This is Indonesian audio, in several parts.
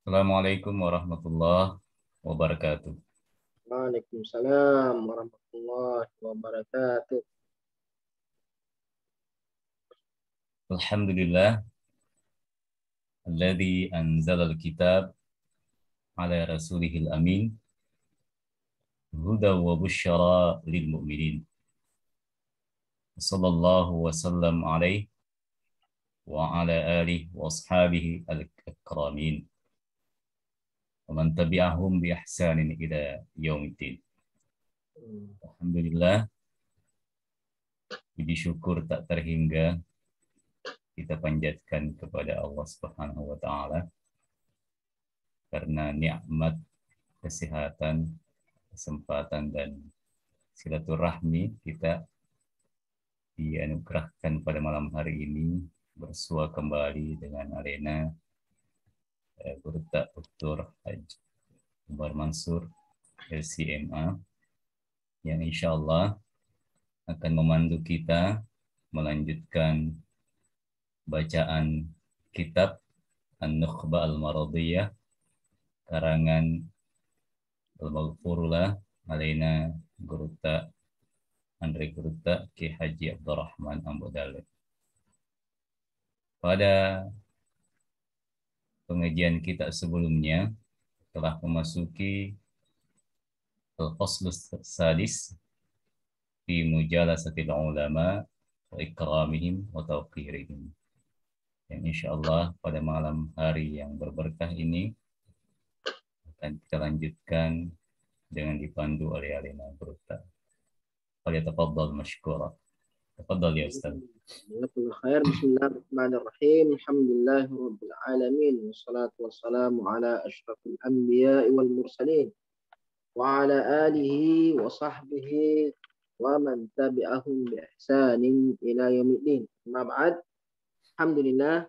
Assalamualaikum warahmatullahi wabarakatuh. Waalaikumsalam warahmatullahi wabarakatuh. Alhamdulillah, alladzi anzalal kitab ala rasulihil amin, huda wa busyara lil mu'minin. Sallallahu wasallam alaihi wa ala alihi wa ashabihi al-akramin. Wa man tabi'ahum bi ihsanin ila yaumiddin. Alhamdulillah, puji syukur tak terhingga kita panjatkan kepada Allah Subhanahu wa taala karena nikmat kesehatan, kesempatan dan silaturahmi kita dianugerahkan pada malam hari ini bersua kembali dengan arena Gurta Dr. Haji Umar Mansur LCMA yang insya Allah akan memandu kita melanjutkan bacaan kitab An-Nukhba Al-Maradiyah karangan Al-Maghfurullah Alaina Gurta Andre Gurta Ki Haji Abdurrahman Ambodale. Pada pengajian kita sebelumnya telah memasuki Al-Faslus Sadis fi Mujalasatil Ulama wa Ikramihim wa Tawqirihim. Yang insya Allah pada malam hari yang berberkah ini akan kita lanjutkan dengan dipandu oleh Alina Gurta. Falyatafaddal mashkura. Tafaddal ya Ustaz. Bismillahirrahmanirrahim. Alhamdulillahirabbil alamin wassalatu wassalamu ala asyrafil anbiya'i wal mursalin wa ala alihi wa sahbihi wa man tabi'ahum bi ihsanin ila yaumiddin. Amma ba'd. Alhamdulillah,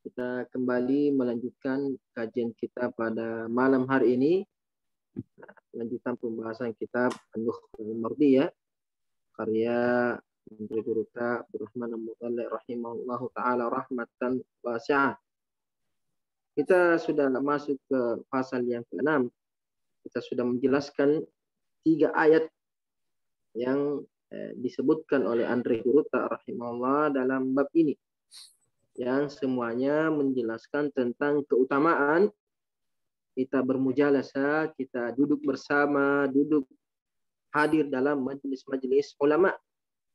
kita kembali melanjutkan kajian kita pada malam hari ini. Lanjutan pembahasan kitab An-Nukhba Al-Mardiyah karya Menteri Gurta Abdurrahman Ambodale rahimahullahu ta'ala rahmatan wasi'ah. Kita sudah masuk ke pasal yang ke-6. Kita sudah menjelaskan 3 ayat yang disebutkan oleh Andre Gurta rahimahullah dalam bab ini, yang semuanya menjelaskan tentang keutamaan kita bermujalasah, kita duduk bersama, duduk hadir dalam majelis-majelis ulama.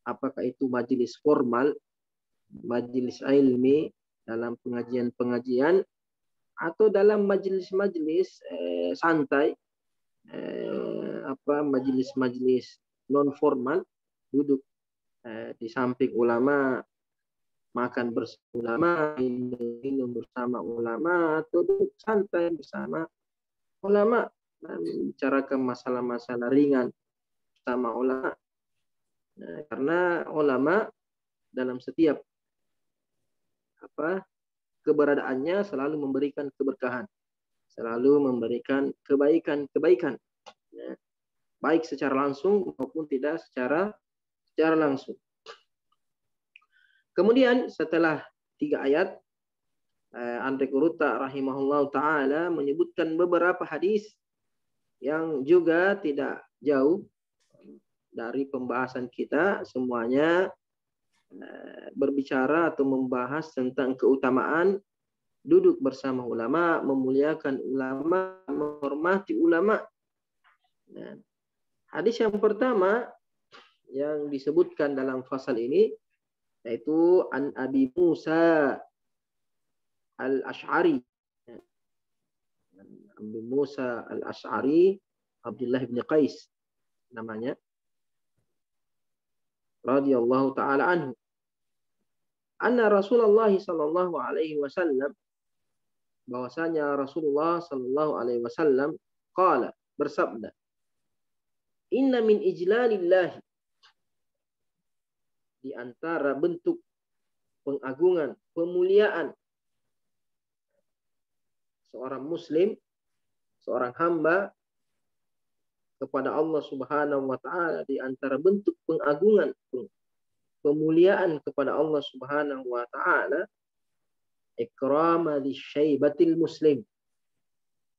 Apakah itu majelis formal, majelis ilmi, dalam pengajian-pengajian, atau dalam majelis-majelis santai, majelis-majelis non formal, duduk di samping ulama, makan bersama ulama, minum bersama ulama, atau duduk santai bersama ulama dan membicarakan masalah-masalah ringan bersama ulama. Nah, karena ulama dalam setiap keberadaannya selalu memberikan keberkahan, selalu memberikan kebaikan-kebaikan, ya, baik secara langsung maupun tidak secara langsung. Kemudian setelah 3 ayat, Andre Gurta rahimahullah ta'ala menyebutkan beberapa hadis yang juga tidak jauh dari pembahasan kita. Semuanya berbicara atau membahas tentang keutamaan duduk bersama ulama, memuliakan ulama, menghormati ulama. Nah, hadis yang pertama yang disebutkan dalam fasal ini yaitu an Abi Musa al-Ash'ari. Abi Musa al-Ash'ari, Abdullah bin Qais namanya, radhiyallahu taala anhu. Anna Rasulullah sallallahu alaihi wasallam, bahwasanya Rasulullah sallallahu alaihi wasallam qala, bersabda, inna min ijlalillah, di antara bentuk pengagungan, pemuliaan seorang muslim, seorang hamba kepada Allah Subhanahu wa taala, di antara bentuk pengagungan pemuliaan kepada Allah Subhanahu wa taala, ikrama lisyaibatil muslim,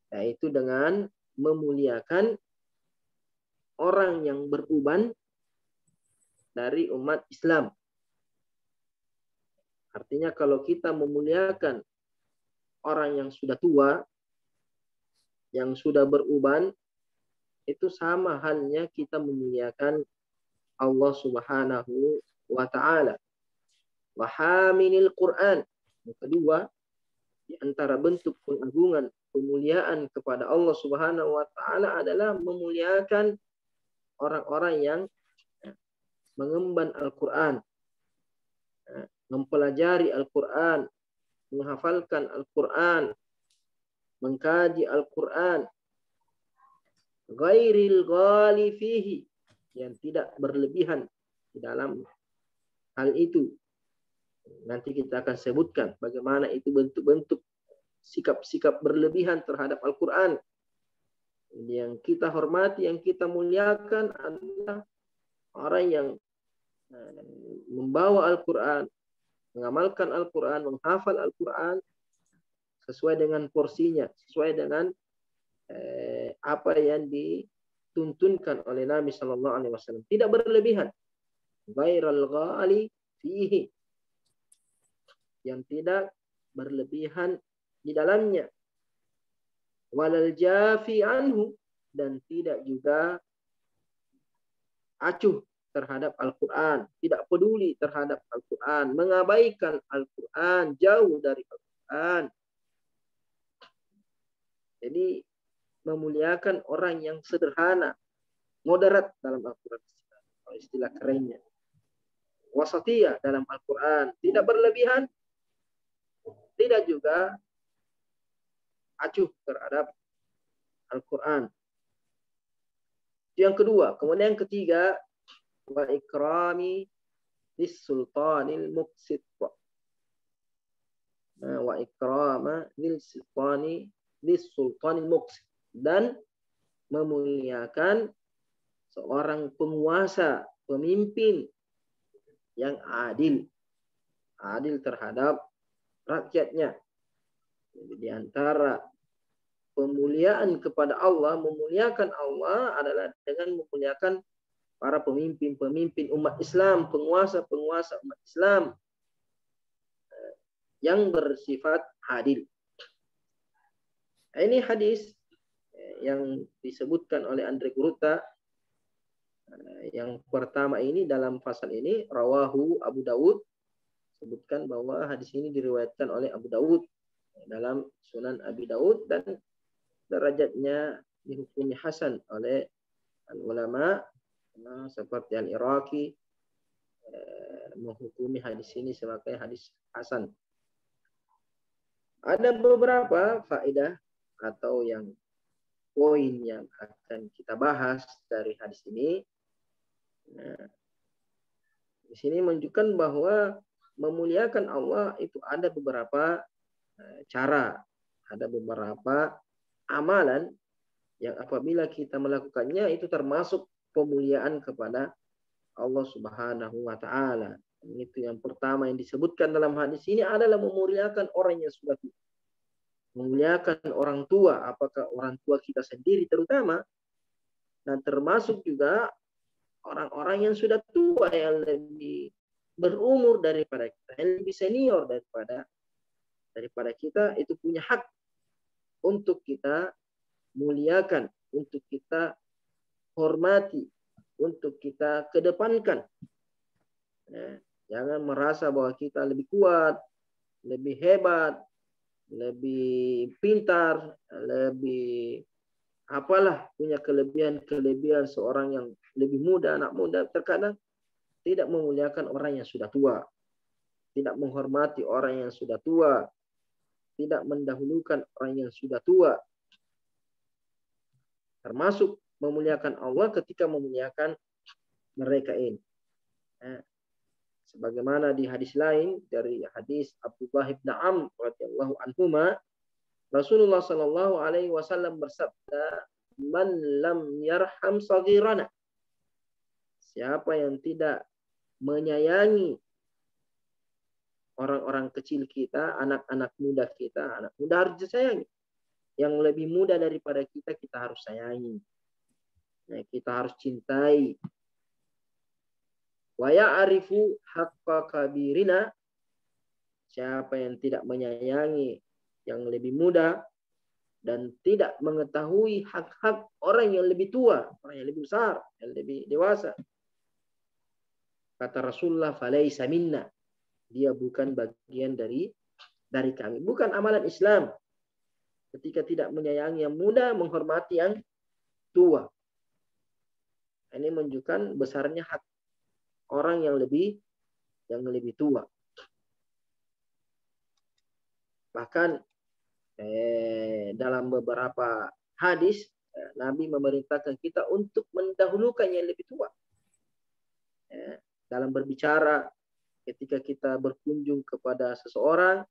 yaitu dengan memuliakan orang yang beruban dari umat Islam. Artinya kalau kita memuliakan orang yang sudah tua, yang sudah beruban, itu sama halnya kita memuliakan Allah Subhanahu wa taala. Wa hamilil Quran. Yang kedua, di antara bentuk pengagungan, pemuliaan kepada Allah Subhanahu wa taala adalah memuliakan orang-orang yang mengemban Al-Quran, mempelajari Al-Quran, menghafalkan Al-Quran, mengkaji Al-Quran, ghairil ghali fihi, yang tidak berlebihan di dalam hal itu. Nanti kita akan sebutkan bagaimana itu bentuk-bentuk sikap-sikap berlebihan terhadap Al-Quran. Yang kita hormati, yang kita muliakan adalah orang yang membawa Al-Quran, mengamalkan Al-Quran, menghafal Al-Quran sesuai dengan porsinya, sesuai dengan apa yang dituntunkan oleh Nabi Sallallahu Alaihi Wasallam. Tidak berlebihan. Ghairal ghali fihi, yang tidak berlebihan di dalamnya. Walal jafi anhu, dan tidak juga acuh terhadap Al-Quran, tidak peduli terhadap Al-Quran, mengabaikan Al-Quran, jauh dari Al-Quran. Jadi memuliakan orang yang sederhana, moderat dalam Al-Quran, istilah kerennya. Wasatiyah dalam Al-Quran, tidak berlebihan, tidak juga acuh terhadap Al-Quran. Yang kedua. Kemudian yang ketiga, wa ikrami lis-sultanil muqsit. Wa ikrama lis-sultanil muqsit, dan memuliakan seorang penguasa, pemimpin yang adil terhadap rakyatnya. Jadi di antara pemuliaan kepada Allah, memuliakan Allah adalah dengan memuliakan para pemimpin umat Islam, penguasa umat Islam yang bersifat adil. Ini hadis yang disebutkan oleh Andre Guruta. Yang pertama ini dalam pasal ini, rawahu Abu Dawud, sebutkan bahwa hadis ini diriwayatkan oleh Abu Dawud dalam Sunan Abi Dawud, dan derajatnya dihukumi hasan oleh ulama seperti Al-Iraqi menghukumi hadis ini sebagai hadis hasan. Ada beberapa faedah atau yang poin yang akan kita bahas dari hadis ini. Nah, di sini menunjukkan bahwa memuliakan Allah itu ada beberapa cara, ada beberapa amalan yang apabila kita melakukannya itu termasuk pemuliaan kepada Allah Subhanahu wa taala. Itu yang pertama yang disebutkan dalam hadis ini adalah memuliakan orang yang sudah tua. Memuliakan orang tua, apakah orang tua kita sendiri terutama, dan termasuk juga orang-orang yang sudah tua, yang lebih berumur daripada kita, yang lebih senior daripada kita, itu punya hak untuk kita muliakan, untuk kita hormati, untuk kita kedepankan. Jangan merasa bahwa kita lebih kuat, lebih hebat, lebih pintar, lebih apalah, punya kelebihan seorang yang lebih muda, anak muda. Terkadang tidak memuliakan orang yang sudah tua, tidak menghormati orang yang sudah tua, tidak mendahulukan orang yang sudah tua. Termasuk memuliakan Allah ketika memuliakan mereka ini. Sebagaimana di hadis lain, dari hadis Abdullah bin Amr radhiyallahu anhuma, Rasulullah sallallahu alaihi wasallam bersabda, "Man lam yarham saghirana." Siapa yang tidak menyayangi orang-orang kecil kita, anak-anak muda kita. Anak muda harus disayangi. Yang lebih muda daripada kita, kita harus sayangi. Nah, kita harus cintai. Wa ya'rifu haqqa kabirina. Siapa yang tidak menyayangi yang lebih muda dan tidak mengetahui hak-hak orang yang lebih tua, orang yang lebih besar, yang lebih dewasa. Kata Rasulullah, falaisa minna. Dia bukan bagian dari kami. Bukan amalan Islam. Ketika tidak menyayangi yang muda, menghormati yang tua. Ini menunjukkan besarnya hak orang yang lebih tua. Bahkan dalam beberapa hadis, Nabi memerintahkan kita untuk mendahulukan yang lebih tua. Dalam berbicara, ketika kita berkunjung kepada seseorang,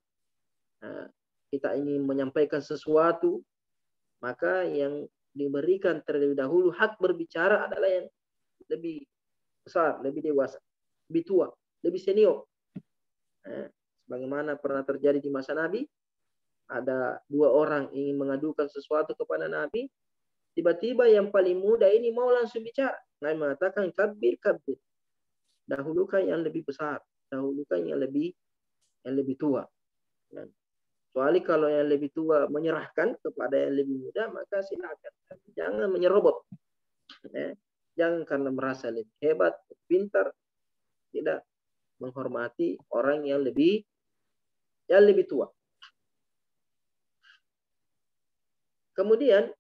kita ingin menyampaikan sesuatu, maka yang diberikan terlebih dahulu hak berbicara adalah yang lebih besar, lebih dewasa, lebih tua, lebih senior. Sebagaimana pernah terjadi di masa Nabi, ada dua orang ingin mengadukan sesuatu kepada Nabi, tiba-tiba yang paling muda ini mau langsung bicara. Nabi mengatakan, kabir, dahulukan yang lebih besar, dahulukan yang lebih tua. Kecuali kalau yang lebih tua menyerahkan kepada yang lebih muda, maka silakan. Jangan menyerobot. Jangan karena merasa lebih hebat, pintar, tidak menghormati orang yang lebih tua. Kemudian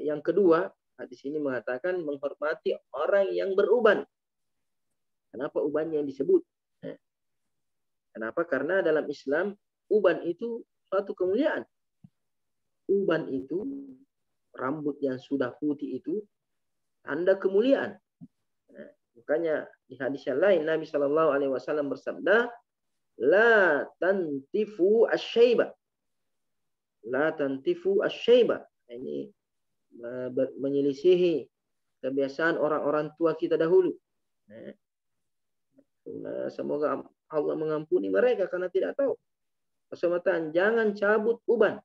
yang kedua, di sini mengatakan menghormati orang yang beruban. Kenapa uban yang disebut? Kenapa? Karena dalam Islam uban itu suatu kemuliaan. Uban itu, rambut yang sudah putih itu tanda kemuliaan. Makanya di hadis yang lain Nabi Shallallahu Alaihi Wasallam bersabda, la tantifu asyaiba. La tantifu asyaiba. Ini menyelisihi kebiasaan orang-orang tua kita dahulu. Semoga Allah mengampuni mereka karena tidak tahu. Kesempatan jangan cabut uban.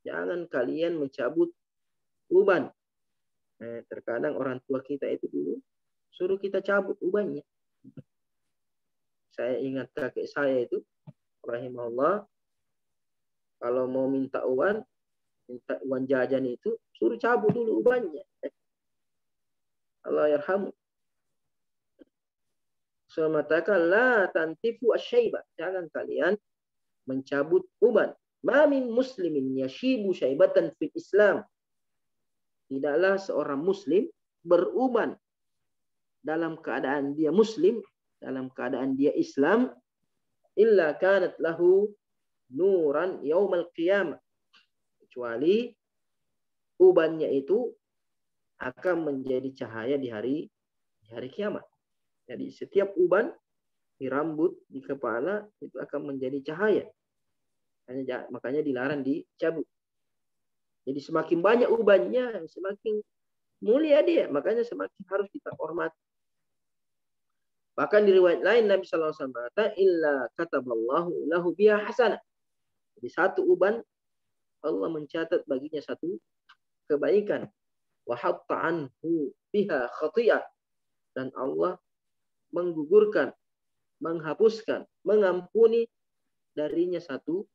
Jangan kalian mencabut uban. Terkadang orang tua kita itu dulu suruh kita cabut ubannya. Saya ingat kakek saya itu, rahimahullah, kalau mau minta uang jajan itu, suruh cabut dulu ubannya. Allah yarhamu. So mengatakan la tantifu asyaiba. Jangan kalian mencabut uban. Ma min muslimin yashibu syaibatan fil Islam. Tidaklah seorang muslim beruban dalam keadaan dia muslim, dalam keadaan dia Islam, illa kanat lahu nuran yaumal qiyamah. Kecuali ubannya itu akan menjadi cahaya di hari kiamat. Jadi setiap uban di rambut, di kepala itu akan menjadi cahaya. Makanya dilarang dicabut. Jadi semakin banyak ubannya, semakin mulia dia. Makanya semakin harus kita hormati. Bahkan di riwayat lain Nabi SAW berkata, illa kataballahu lahu biha hasanah. Jadi satu uban, Allah mencatat baginya satu kebaikan. Wa hatta anhu biha khati'ah. Dan Allah menggugurkan, menghapuskan, mengampuni darinya satu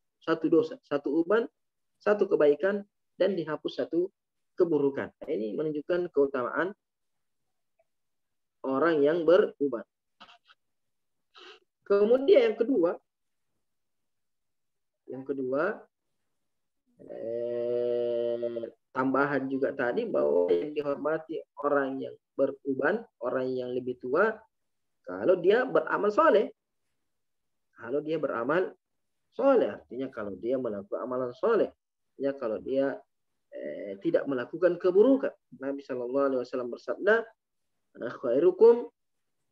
dosa, satu uban, satu kebaikan, dan dihapus satu keburukan. Ini menunjukkan keutamaan orang yang beruban. Kemudian yang kedua, tambahan juga tadi bahwa yang dihormati orang yang beruban, orang yang lebih tua, kalau dia beramal soleh. Kalau dia beramal soleh, artinya kalau dia melakukan amalan soleh. Ya, kalau dia tidak melakukan keburukan. Nabi SAW bersabda, khairukum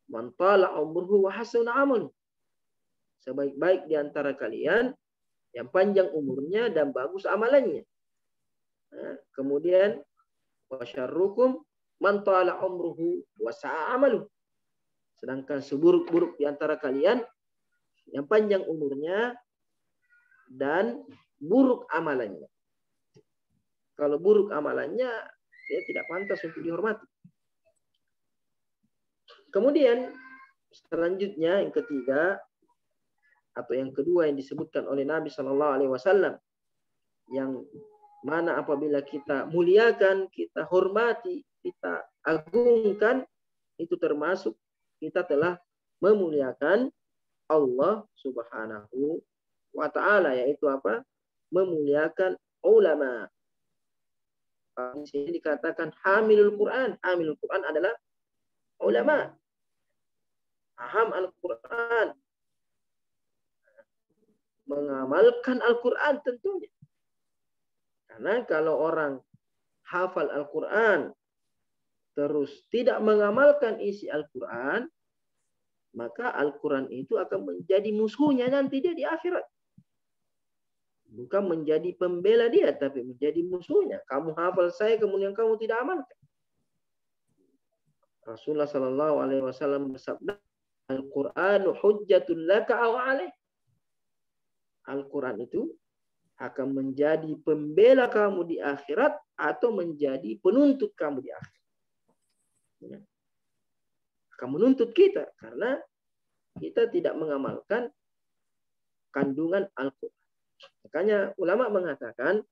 man tala umruhu wa hasuna amaluhu. Sebaik-baik di antara kalian yang panjang umurnya dan bagus amalannya. Kemudian wa syarrukum man tala umruhu wa sa'a amaluhu. Sedangkan seburuk-buruk di antara kalian yang panjang umurnya dan buruk amalannya. Kalau buruk amalannya, dia tidak pantas untuk dihormati. Kemudian selanjutnya yang ketiga atau yang kedua yang disebutkan oleh Nabi Shallallahu Alaihi Wasallam, yang mana apabila kita muliakan, kita hormati, kita agungkan, itu termasuk kita telah memuliakan Allah Subhanahu wa Ta'ala, yaitu apa? Memuliakan ulama. Di sini dikatakan hamilul Quran. Hamilul Quran adalah ulama. Paham Al-Quran. Mengamalkan Al-Quran tentunya. Karena kalau orang hafal Al-Quran terus tidak mengamalkan isi Al-Quran, maka Al-Quran itu akan menjadi musuhnya nanti dia di akhirat. Bukan menjadi pembela dia, tapi menjadi musuhnya. Kamu hafal saya, kemudian kamu tidak amalkan. Rasulullah Sallallahu Alaihi Wasallam bersabda, Al-Quranu hujjatul laka aw alaih. Al-Quran itu akan menjadi pembela kamu di akhirat atau menjadi penuntut kamu di akhirat. Akan menuntut kita karena kita tidak mengamalkan kandungan Al-Quran. Makanya ulama mengatakan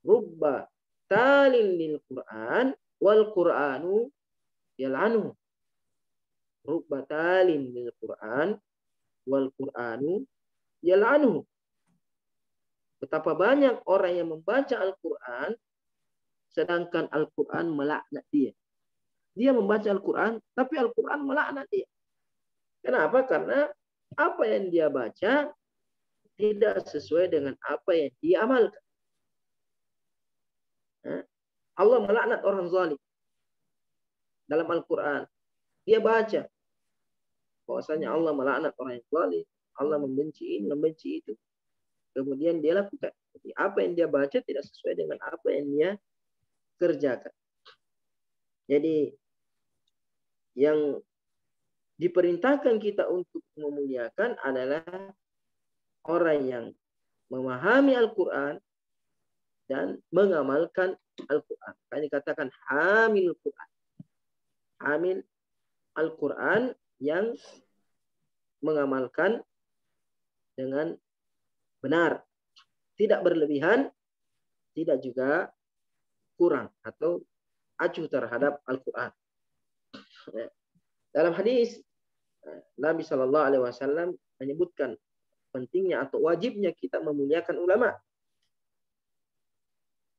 rubba talin lil Quran wal Quranu yal'anuhu. Rubba talin lil Quran wal Quranu yal'anuhu. Betapa banyak orang yang membaca Al-Quran sedangkan Al-Quran melaknat dia. Dia membaca Al-Quran tapi Al-Quran melaknat dia. Kenapa? Karena apa yang dia baca tidak sesuai dengan apa yang dia amalkan. Allah melaknat orang zalim dalam Al-Quran. Dia baca bahwasanya Allah melaknat orang yang zalim, Allah membenci ini, membenci itu. Kemudian dia lakukan. Jadi apa yang dia baca tidak sesuai dengan apa yang dia kerjakan. Jadi yang diperintahkan kita untuk memuliakan adalah orang yang memahami Al-Quran dan mengamalkan Al-Quran. Ini dikatakan hamil Quran. Hamil Al-Quran yang mengamalkan dengan benar. Tidak berlebihan, tidak juga kurang atau acuh terhadap Al-Quran. Dalam hadis, Nabi Shallallahu Alaihi Wasallam menyebutkan pentingnya atau wajibnya kita memuliakan ulama.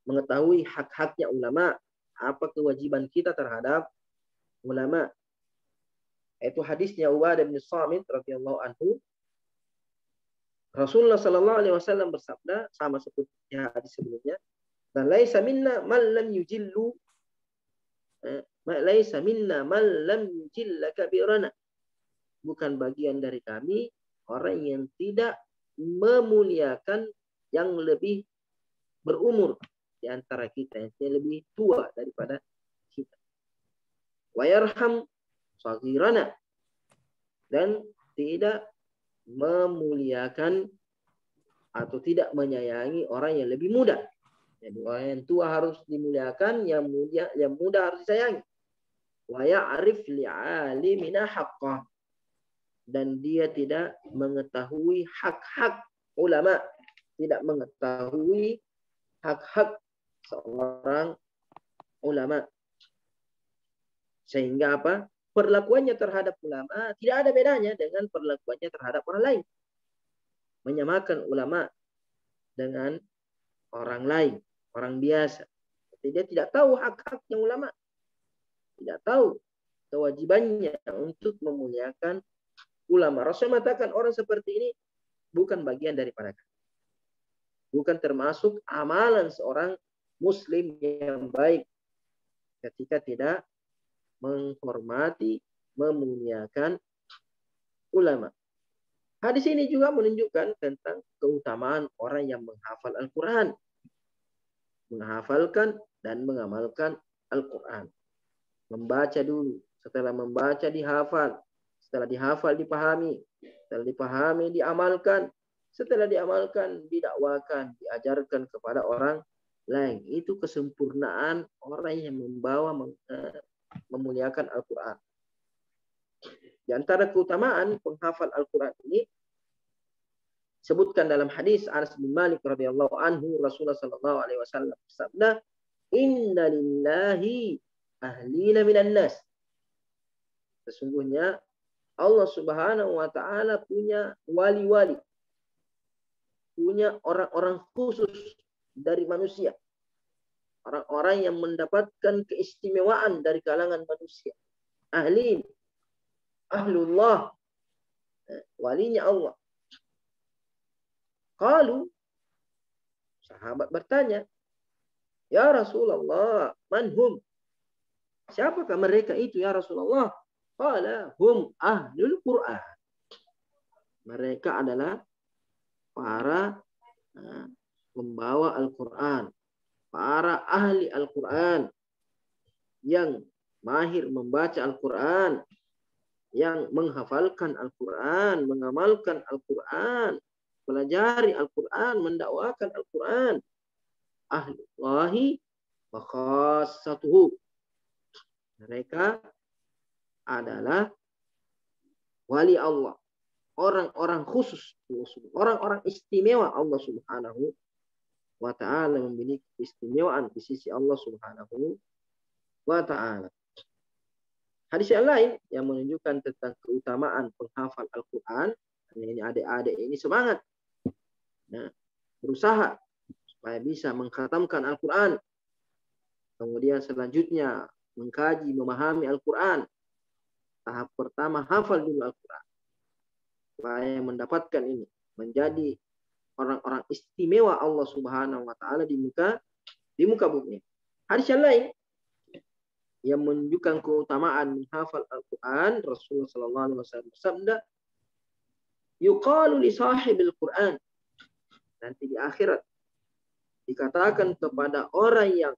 Mengetahui hak-haknya ulama. Apa kewajiban kita terhadap ulama. Itu hadisnya Ubadah bin Samit radhiyallahu anhu. Rasulullah Sallallahu Alaihi Wasallam bersabda sama seperti hadis sebelumnya, dan laisa minna man lam yujillu laisa minna man lam yujilla kabirana. Bukan bagian dari kami orang yang tidak memuliakan yang lebih berumur di antara kita, yang lebih tua daripada kita. Wa yarham saghirana, dan tidak memuliakan atau tidak menyayangi orang yang lebih muda. Jadi orang yang tua harus dimuliakan, yang muda harus disayangi. Wa ya'rif li'alimina haqqah, dan dia tidak mengetahui hak-hak ulama, tidak mengetahui hak-hak seorang ulama. Sehingga apa? Perlakuannya terhadap ulama tidak ada bedanya dengan perlakuannya terhadap orang lain. Menyamakan ulama dengan orang lain, orang biasa. Jadi dia tidak tahu hak-haknya ulama. Tidak tahu kewajibannya untuk memuliakan ulama. Rasul mengatakan orang seperti ini bukan bagian daripada kami. Bukan termasuk amalan seorang muslim yang baik ketika tidak menghormati, memuliakan ulama. Hadis ini juga menunjukkan tentang keutamaan orang yang menghafal Al-Quran. Menghafalkan dan mengamalkan Al-Quran. Membaca dulu. Setelah membaca dihafal. Setelah dihafal, dipahami. Setelah dipahami, diamalkan. Setelah diamalkan, didakwakan, diajarkan kepada orang lain. Itu kesempurnaan orang yang memuliakan Al-Quran. Di antara keutamaan penghafal Al-Quran ini, sebutkan dalam hadis Anas bin Malik radhiyallahu anhu, Rasulullah sallallahu alaihi wasallam bersabda, "Inna lillahi ahlina minan nas." Sesungguhnya Allah Subhanahu wa taala punya wali-wali, punya orang-orang khusus dari manusia. Orang-orang yang mendapatkan keistimewaan dari kalangan manusia. Ahlin, ahlullah, walinya Allah. Qalu, sahabat bertanya, "Ya Rasulullah, manhum?" Siapakah mereka itu ya Rasulullah? Qala hum ahlul Quran. Mereka adalah para pembawa Al-Quran, para ahli Al-Quran yang mahir membaca Al-Quran, yang menghafalkan Al-Quran, mengamalkan Al-Quran, pelajari Al-Quran, mendakwakan Al-Quran. Ahlullahi wa khassatuhu. Mereka adalah wali Allah, orang-orang khusus, orang-orang istimewa Allah Subhanahu wa ta'ala, memiliki keistimewaan di sisi Allah Subhanahu wa ta'ala. Hadis yang lain yang menunjukkan tentang keutamaan penghafal Al-Quran, ini adik-adik ini semangat, berusaha supaya bisa mengkhatamkan Al-Quran. Kemudian selanjutnya mengkaji, memahami Al-Quran. Tahap pertama, hafal dulu Al-Quran. Supaya mendapatkan ini, menjadi orang-orang istimewa Allah Subhanahu wa ta'ala di muka bumi. Hadis yang lain yang menunjukkan keutamaan menghafal Al-Quran, Rasulullah sallallahu alaihi wasallam bersabda, "Yuqalu li sahibil Quran." Nanti di akhirat dikatakan kepada orang yang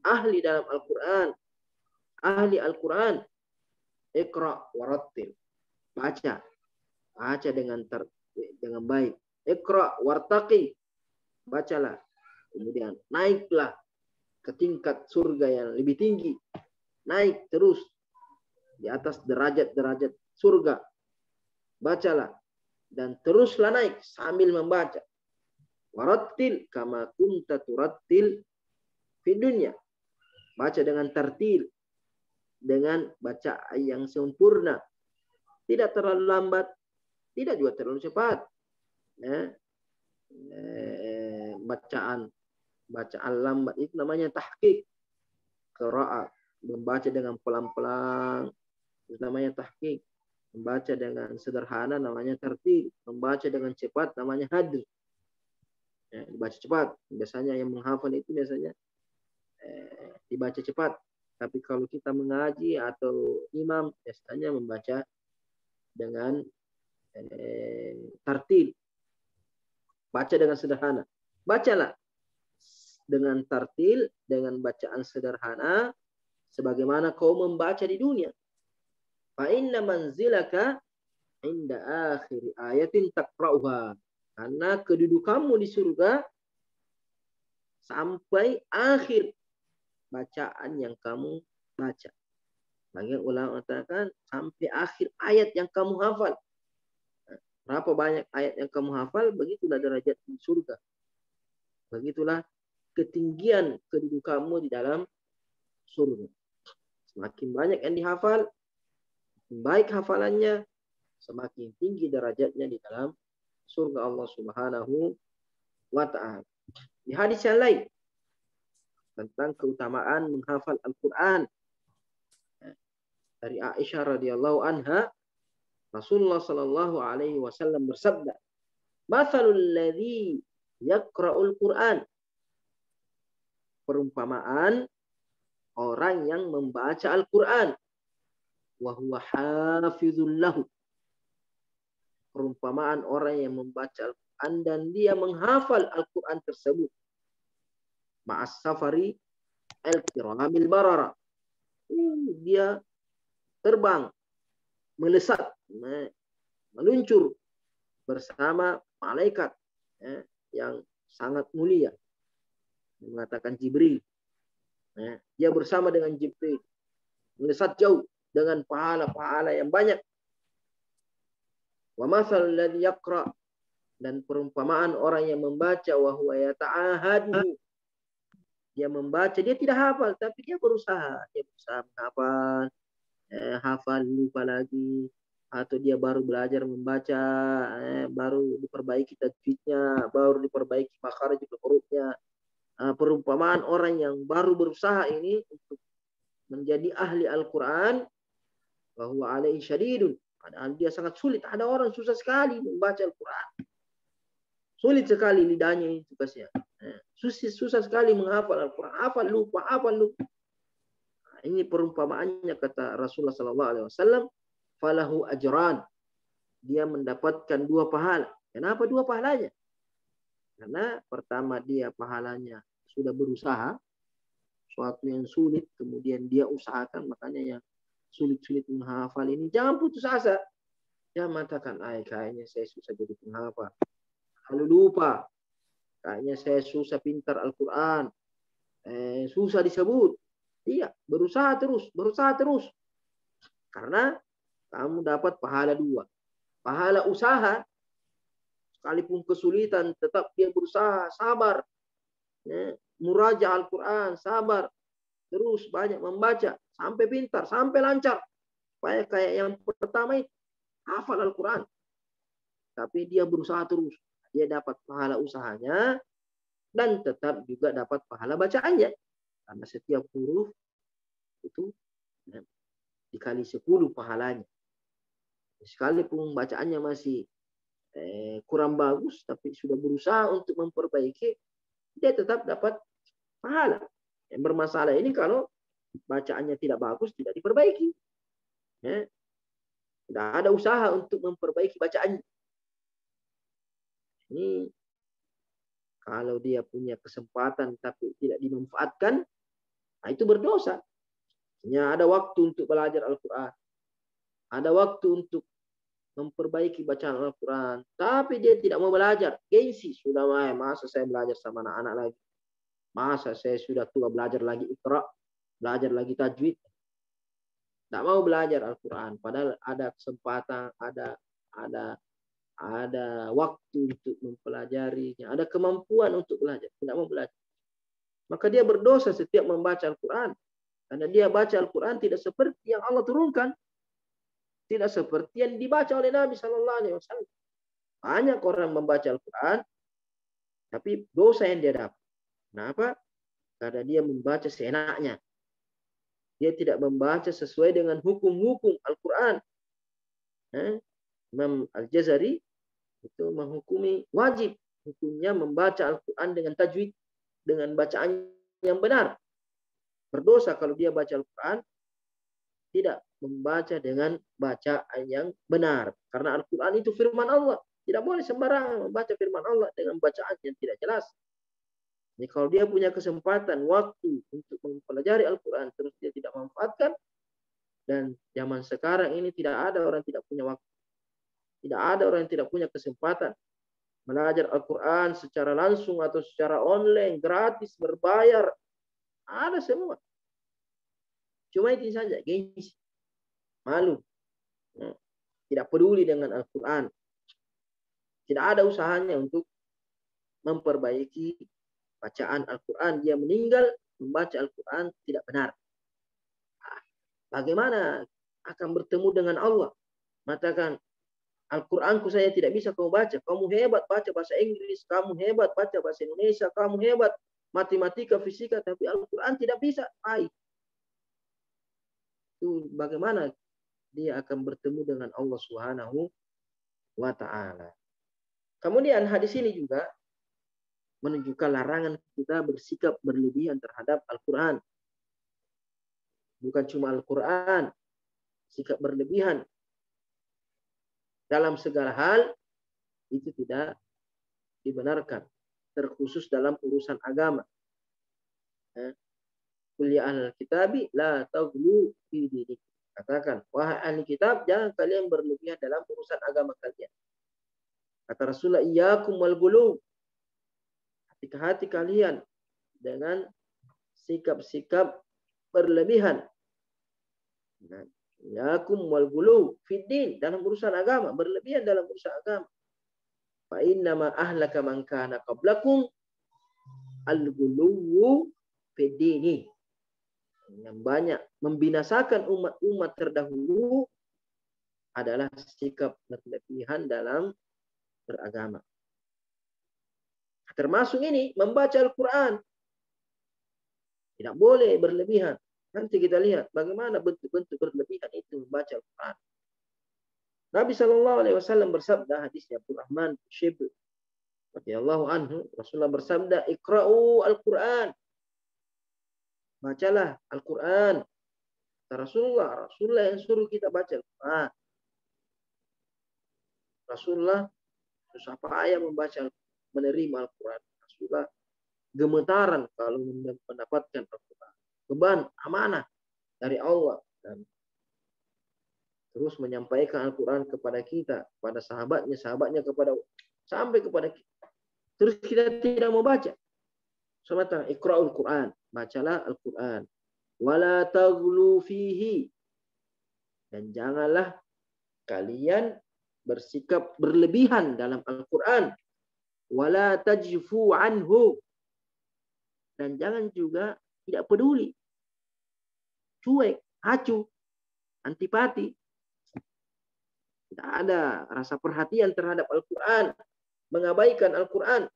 ahli dalam Al-Quran, ahli Al-Quran, "Iqra warattil." Baca dengan baik. Iqra wartaqi. Bacalah. Kemudian naiklah ke tingkat surga yang lebih tinggi. Naik terus di atas derajat-derajat surga. Bacalah dan teruslah naik sambil membaca. Warattil kama kunta turattil fi dunya. Baca dengan tartil, dengan bacaan yang sempurna. Tidak terlalu lambat, tidak juga terlalu cepat. Bacaan lambat itu namanya tahqiq. Qira'ah, membaca dengan pelan-pelan itu namanya tahqiq. Membaca dengan sederhana namanya tartil. Membaca dengan cepat namanya hadr. Dibaca cepat. Biasanya yang menghafal itu biasanya dibaca cepat. Tapi kalau kita mengaji atau imam biasanya membaca dengan tartil. Baca dengan sederhana. Bacalah dengan tartil, dengan bacaan sederhana, sebagaimana kau membaca di dunia. Fa inna manzilaka inda akhir ayatin taqra'uha. Karena kedudukanmu di surga sampai akhir bacaan yang kamu baca. Bagian ulama mengatakan sampai akhir ayat yang kamu hafal. Berapa banyak ayat yang kamu hafal, begitulah derajat di surga. Begitulah ketinggian kedudukanmu di dalam surga. Semakin banyak yang dihafal, semakin baik hafalannya, semakin tinggi derajatnya di dalam surga Allah Subhanahu wa ta'ala. Di hadis yang lain tentang keutamaan menghafal Al-Quran dari Aisyah radhiyallahu anha, Rasulullah sallallahu alaihi wasallam bersabda, "Matsalul ladzi yaqra'ul Qur'an." Perumpamaan orang yang membaca Al-Qur'an, wa huwa hafizul lahu. Perumpamaan orang yang membaca Al-Qur'an dan dia menghafal Al-Qur'an tersebut. Ma'as safari al-kiramil barara. Dia terbang melesat, meluncur bersama malaikat yang sangat mulia. Mengatakan Jibril. Dia bersama dengan Jibril. Melesat jauh dengan pahala-pahala yang banyak. Wa mathal ladzi yaqra, dan perumpamaan orang yang membaca wa huwa yata'ahadu. Dia membaca, dia tidak hafal, tapi dia berusaha. Dia berusaha menghafal, hafal lupa lagi, atau dia baru belajar membaca, baru diperbaiki tajwidnya, baru diperbaiki makhraj hurufnya. Perumpamaan orang yang baru berusaha ini untuk menjadi ahli Al-Quran, bahwa alaihi syadidun, padahal dia sangat sulit. Ada orang susah sekali membaca Al-Quran, sulit sekali lidahnya itu tugasnya. Susah sekali menghafal Al-Quran, hafal lupa. Ini perumpamaannya, kata Rasulullah SAW, falahu ajran, dia mendapatkan 2 pahala. Kenapa 2 pahalanya? Karena pertama, dia pahalanya sudah berusaha, suatu yang sulit, kemudian dia usahakan. Makanya yang sulit-sulit menghafal ini jangan putus asa. Jangan mengatakan, kayaknya saya susah jadi penghafal, lalu lupa. Kayaknya saya susah pintar Al-Quran, susah disebut. Iya, berusaha terus. Karena kamu dapat pahala 2. Pahala usaha, sekalipun kesulitan, tetap dia berusaha, sabar. Muraja Al-Quran, sabar. Terus banyak membaca, sampai pintar, sampai lancar. Supaya kayak yang pertama itu, hafal Al-Quran. Tapi dia berusaha terus. Dia dapat pahala usahanya, dan tetap juga dapat pahala bacaannya. Karena setiap huruf itu dikali 10 pahalanya. Sekalipun bacaannya masih kurang bagus, tapi sudah berusaha untuk memperbaiki, dia tetap dapat pahala. Yang bermasalah ini kalau bacaannya tidak bagus, tidak diperbaiki. Tidak ada usaha untuk memperbaiki bacaannya. Ini kalau dia punya kesempatan tapi tidak dimanfaatkan, itu berdosa. Hanya ada waktu untuk belajar Al-Quran, ada waktu untuk memperbaiki bacaan Al-Quran, tapi dia tidak mau belajar. Gengsi, sudah masa saya belajar sama anak-anak lagi? Masa saya sudah tua belajar lagi Iqra, belajar lagi tajwid? Tidak mau belajar Al-Quran, padahal ada kesempatan, ada waktu untuk mempelajarinya, ada kemampuan untuk belajar, tidak mau belajar. Maka dia berdosa setiap membaca Al-Quran. Karena dia baca Al-Quran tidak seperti yang Allah turunkan. Tidak seperti yang dibaca oleh Nabi SAW. Banyak orang membaca Al-Quran, tapi dosa yang dia dapat. Kenapa? Karena dia membaca seenaknya. Dia tidak membaca sesuai dengan hukum-hukum Al-Quran. Imam Al-Jazari itu menghukumi wajib hukumnya membaca Al-Quran dengan tajwid, dengan bacaan yang benar. Berdosa kalau dia baca Al-Quran tidak membaca dengan bacaan yang benar. Karena Al-Quran itu firman Allah. Tidak boleh sembarangan membaca firman Allah dengan bacaan yang tidak jelas. Jadi kalau dia punya kesempatan, waktu untuk mempelajari Al-Quran, terus dia tidak manfaatkan, dan zaman sekarang ini tidak ada orang yang tidak punya waktu. Tidak ada orang yang tidak punya kesempatan belajar Al-Quran secara langsung atau secara online, gratis, berbayar. Ada semua. Cuma itu saja, gengsi, malu, tidak peduli dengan Al-Quran. Tidak ada usahanya untuk memperbaiki bacaan Al-Quran. Dia meninggal membaca Al-Quran tidak benar. Bagaimana akan bertemu dengan Allah? Mengatakan, Al-Quranku saya tidak bisa kamu baca. Kamu hebat baca bahasa Inggris, kamu hebat baca bahasa Indonesia, kamu hebat matematika, fisika, tapi Al-Quran tidak bisa. Itu bagaimana dia akan bertemu dengan Allah Subhanahu wa Ta'ala. Kemudian hadis ini juga menunjukkan larangan kita bersikap berlebihan terhadap Al-Quran. Bukan cuma Al-Quran, sikap berlebihan dalam segala hal itu tidak dibenarkan, terkhusus dalam urusan agama. Qul ya ahlal kitabi la taghlu fi dinikum. Katakan, wahai ahli kitab, jangan kalian berlebihan dalam urusan agama kalian. Kata Rasulullah, iyyakum wal ghuluw. Hati-hati kalian dengan sikap-sikap berlebihan. Iyyakum wal ghuluw fid din, dalam urusan agama, berlebihan dalam urusan agama. Fa inna ma ahlaka man kana qablakum al-ghuluw fid dini. Yang banyak membinasakan umat-umat terdahulu adalah sikap berlebihan dalam beragama. Termasuk ini membaca Al-Quran. Tidak boleh berlebihan. Nanti kita lihat bagaimana bentuk-bentuk berlebihan itu membaca Al-Quran. Nabi SAW bersabda, hadisnya Abdurrahman Syibr radhiyallahu anhu, Rasulullah bersabda, "Iqra'u Al-Quran." Bacalah Al-Quran. Rasulullah yang suruh kita baca Al-Quran. Rasulullah susah payah membaca, menerima Al-Quran. Rasulullah gemetaran kalau mendapatkan Al-Quran. Beban, amanah dari Allah. Dan terus menyampaikan Al-Quran kepada kita, kepada sahabatnya kepada sampai kepada kita. Terus kita tidak mau baca. Semata Iqra'ul Quran, bacalah Al-Quran. Wala taghlu fihi. Dan janganlah kalian bersikap berlebihan dalam Al-Quran. Wala tajfu anhu. Dan jangan juga tidak peduli. Cuek, acuh, antipati. Tidak ada rasa perhatian terhadap Al-Quran. Mengabaikan Al-Quran.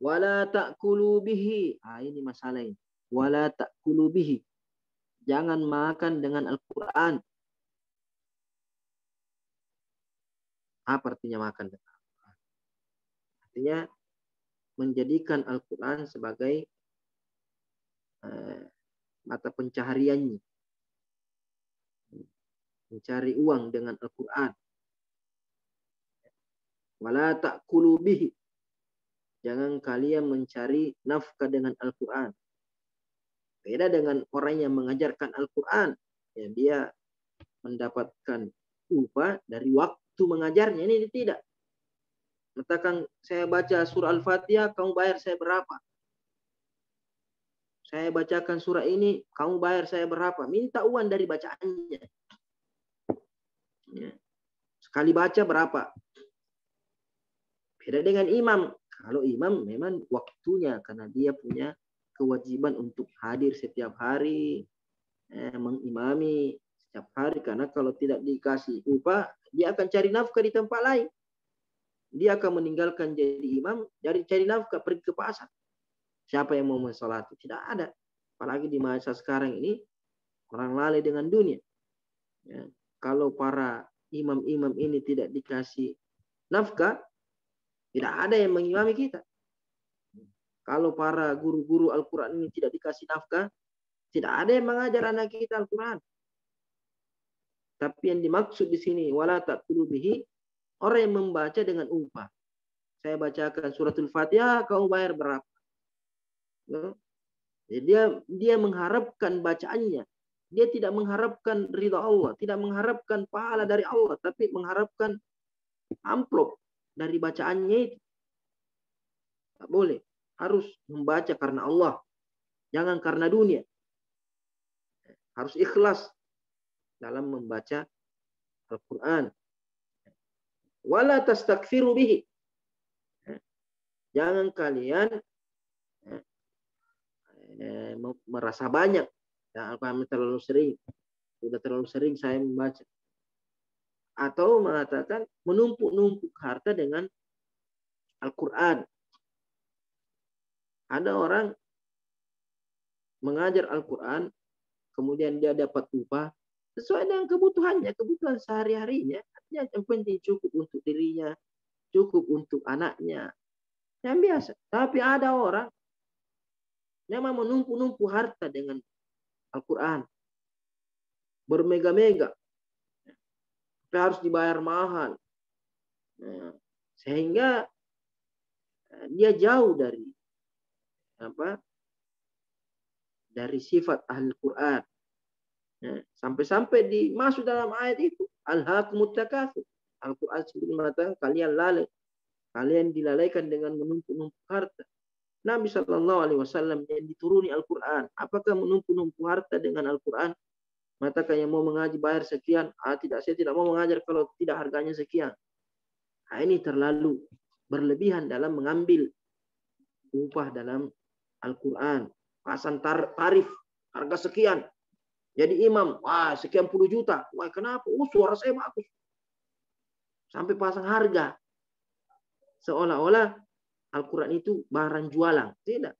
Wala ta'kulu bihi. Ini masalah ini. Wala ta'kulu bihi. Jangan makan dengan Al-Quran. Apa artinya makan dengan Al-Quran? Artinya menjadikan Al-Quran sebagai mata pencahariannya. Mencari uang dengan Al-Quran. Wala ta'kulu bihi. Jangan kalian mencari nafkah dengan Al-Quran. Beda dengan orang yang mengajarkan Al-Quran. Ya, dia mendapatkan upah dari waktu mengajarnya. Ini tidak. Katakan saya baca surah Al-Fatihah, kamu bayar saya berapa? Saya bacakan surah ini, kamu bayar saya berapa? Minta uang dari bacaannya. Ya. Sekali baca berapa? Beda dengan imam. Kalau imam memang waktunya, karena dia punya kewajiban untuk hadir setiap hari, mengimami setiap hari. Karena kalau tidak dikasih upah, dia akan cari nafkah di tempat lain. Dia akan meninggalkan jadi imam, cari nafkah, pergi ke pasar. Siapa yang mau mensolati? Tidak ada. Apalagi di masa sekarang ini, orang lalai dengan dunia. Ya. Kalau para imam-imam ini tidak dikasih nafkah, tidak ada yang mengimami kita. Kalau para guru-guru Al-Quran ini tidak dikasih nafkah, tidak ada yang mengajar anak kita Al-Quran. Tapi yang dimaksud di sini, wala ta'kulu bihi, orang yang membaca dengan upah. Saya bacakan suratul Fatihah, kamu bayar berapa? Dia mengharapkan bacaannya. Dia tidak mengharapkan ridha Allah, tidak mengharapkan pahala dari Allah, tapi mengharapkan amplop dari bacaannya itu. Tak boleh. Harus membaca karena Allah. Jangan karena dunia. Harus ikhlas dalam membaca Al-Quran. Wala tastakfiru bihi. Jangan kalian merasa banyak. Al-Quran terlalu sering. Sudah terlalu sering saya membaca. Atau mengatakan menumpuk-numpuk harta dengan Al-Quran. Ada orang mengajar Al-Quran, kemudian dia dapat upah sesuai dengan kebutuhannya, kebutuhan sehari-harinya. Artinya yang penting cukup untuk dirinya, cukup untuk anaknya. Yang biasa. Tapi ada orang yang menumpuk-numpuk harta dengan Al-Quran. Bermega-mega. Tapi harus dibayar mahal. Sehingga dia jauh dari sifat ahli Quran. Ya, sampai-sampai dimasuk dalam ayat itu alhaakumut takatsur. Al-Quran sendiri mengatakan kalian dilalaikan dengan menumpuk-numpuk harta. Nabi Shallallahu Alaihi Wasallam yang dituruni Al-Quran, apakah menumpuk-numpuk harta dengan Al-Quran? Mengatakan yang mau mengaji bayar sekian, tidak, saya tidak mau mengajar kalau tidak harganya sekian. Nah, ini terlalu berlebihan dalam mengambil upah dalam Al-Quran. Pasang tarif harga sekian. Jadi imam, wah sekian puluh juta. Wah kenapa? Suara saya bagus. Sampai pasang harga. Seolah-olah Al-Quran itu barang jualan. Tidak.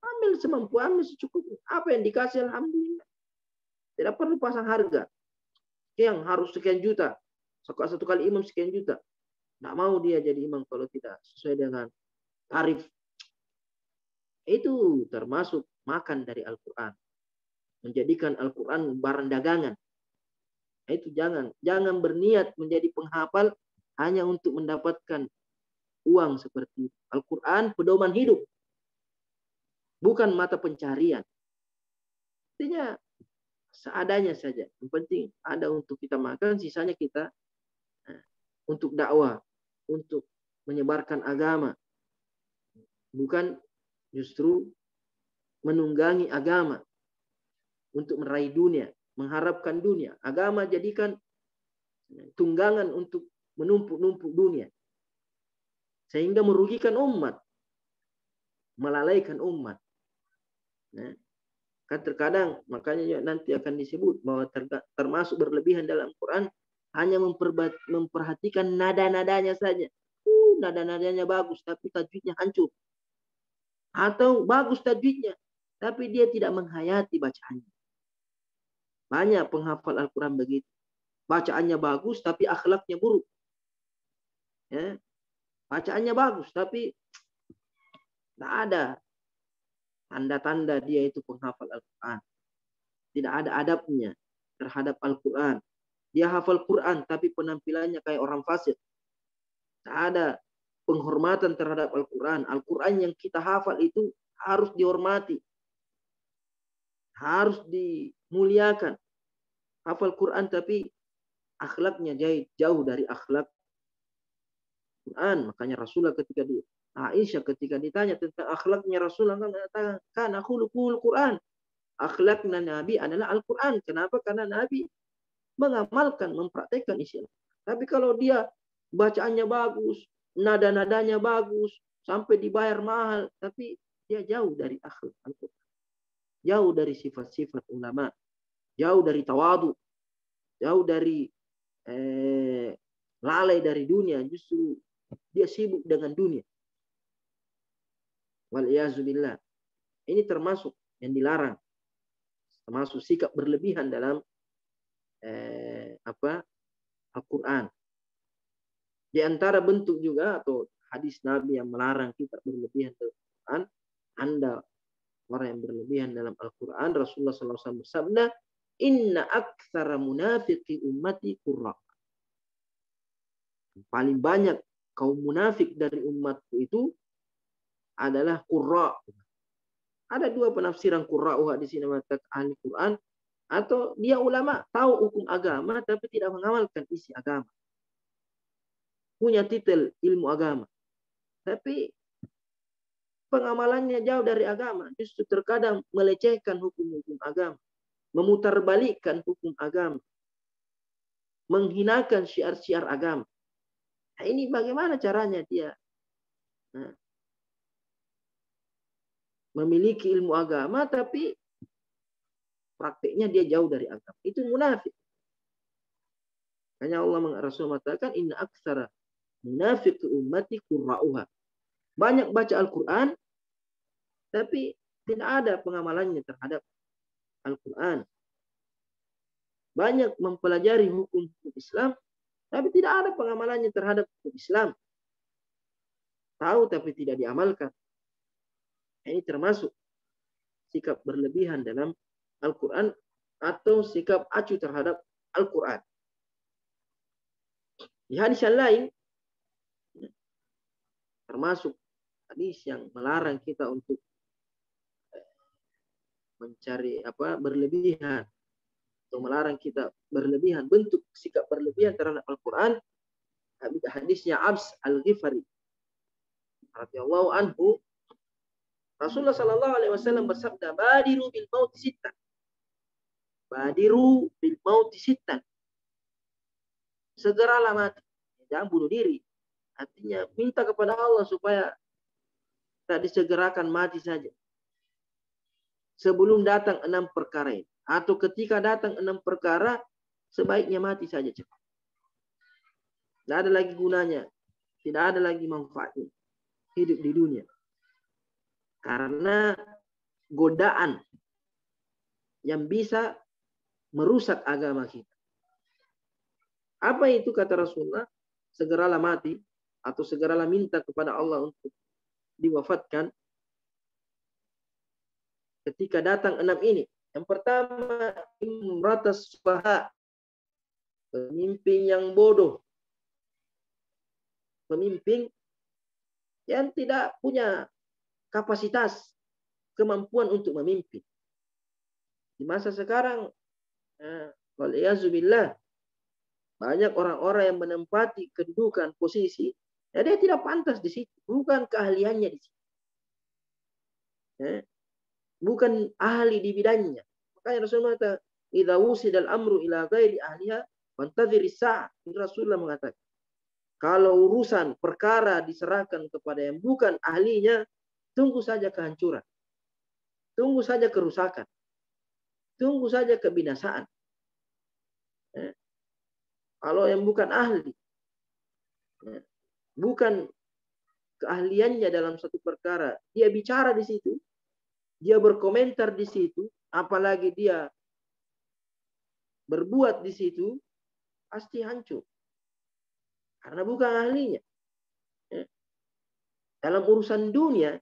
Ambil semampu, ambil secukupnya. Apa yang dikasih alhamdulillah. Tidak perlu pasang harga. Yang harus sekian juta. Satu kali imam sekian juta. Tidak mau dia jadi imam kalau tidak sesuai dengan tarif. Itu termasuk makan dari Al-Quran. Menjadikan Al-Quran barang dagangan. Itu jangan berniat menjadi penghafal hanya untuk mendapatkan uang seperti Al-Quran pedoman hidup, bukan mata pencarian. Artinya seadanya saja. Yang penting ada untuk kita makan, sisanya kita untuk dakwah, untuk menyebarkan agama, bukan justru menunggangi agama untuk meraih dunia, mengharapkan dunia. Agama jadikan tunggangan untuk menumpuk-numpuk dunia. Sehingga merugikan umat. Melalaikan umat. Nah, kan terkadang, makanya nanti akan disebut bahwa termasuk berlebihan dalam Quran hanya memperhatikan nada-nadanya saja. Nada-nadanya bagus, tapi tajwidnya hancur. Atau bagus tajwidnya, tapi dia tidak menghayati bacaannya. Banyak penghafal Al-Quran begitu. Bacaannya bagus, tapi akhlaknya buruk. Ya. Bacaannya bagus, tapi tidak ada tanda-tanda dia itu penghafal Al-Quran. Tidak ada adabnya terhadap Al-Quran. Dia hafal Quran, tapi penampilannya kayak orang fasik. Tidak ada penghormatan terhadap Al-Quran. Al-Quran yang kita hafal itu harus dihormati. Harus dimuliakan. Hafal Quran tapi akhlaknya jauh dari akhlak Quran. Makanya Rasulullah ketika Aisyah ketika ditanya tentang akhlaknya Rasulullah mengatakan, "Kana khuluqul Quran." Akhlaknya Nabi adalah Al-Quran. Kenapa? Karena Nabi mengamalkan, mempraktekkan isi Al-Quran. Tapi kalau dia bacaannya bagus, nada-nadanya bagus, sampai dibayar mahal, tapi dia jauh dari akhlak Al-Quran. Jauh dari sifat-sifat ulama. Jauh dari tawadu. Jauh dari lalai dari dunia. Justru dia sibuk dengan dunia. Waliyazubillah. Ini termasuk yang dilarang. Termasuk sikap berlebihan dalam Al-Quran. Di antara bentuk juga atau hadis Nabi yang melarang kita berlebihan dalam Al-Quran, Anda orang yang berlebihan dalam Al-Quran, Rasulullah SAW bersabda, "Inna aktsara munafiqi ummati qurra." Paling banyak kaum munafik dari umatku itu adalah qurra. Ada dua penafsiran qurra'uha di sini mengatakan ahli Quran, atau dia ulama tahu hukum agama tapi tidak mengamalkan isi agama. Punya titel ilmu agama, tapi pengamalannya jauh dari agama. Justru terkadang melecehkan hukum-hukum agama, memutarbalikkan hukum agama, menghinakan syiar-syiar agama. Nah, ini bagaimana caranya dia memiliki ilmu agama tapi praktiknya dia jauh dari agama. Itu munafik. Hanya Allah Rasul mengatakan, "Inna aktsara munafiqi ummati qurra'uha." Banyak baca Al-Quran tapi tidak ada pengamalannya terhadap Al-Quran. Banyak mempelajari hukum Islam tapi tidak ada pengamalannya terhadap hukum Islam. Tahu tapi tidak diamalkan. Ini termasuk sikap berlebihan dalam Al-Quran atau sikap acuh terhadap Al-Quran. Di hadis yang lain, termasuk hadis yang melarang kita untuk mencari berlebihan atau melarang kita berlebihan, bentuk sikap berlebihan terhadap Al-Quran. Hadisnya Abs Al-Ghifari radhiyallahu anhu, Rasulullah sallallahu alaihi wasallam bersabda, "Badiru bil maut sittan." Badiru bil maut sittan. Segeralah mati. Jangan bunuh diri. Artinya minta kepada Allah supaya tak disegerakan mati saja. Sebelum datang 6 perkara ini. Atau ketika datang 6 perkara, sebaiknya mati saja cepat. Tidak ada lagi gunanya. Tidak ada lagi manfaatnya hidup di dunia. Karena godaan yang bisa merusak agama kita. Apa itu kata Rasulullah? Segeralah mati atau segeralah minta kepada Allah untuk diwafatkan ketika datang 6 ini. Yang pertama, imratas sufaha, pemimpin yang bodoh. Pemimpin yang tidak punya kapasitas, kemampuan untuk memimpin. Di masa sekarang, waliyazubillah, banyak orang-orang yang menempati kedudukan posisi, ya dia tidak pantas di situ, bukan keahliannya di situ. Bukan ahli di bidangnya. Makanya Rasulullah kata, "Idza wusidal amru ila ghairi ahliha, fantadhiris sa'ah." Rasulullah mengatakan, kalau urusan perkara diserahkan kepada yang bukan ahlinya, tunggu saja kehancuran. Tunggu saja kerusakan. Tunggu saja kebinasaan. Kalau yang bukan ahli, bukan keahliannya dalam satu perkara, dia bicara di situ, dia berkomentar di situ, apalagi dia berbuat di situ, pasti hancur. Karena bukan ahlinya. Dalam urusan dunia,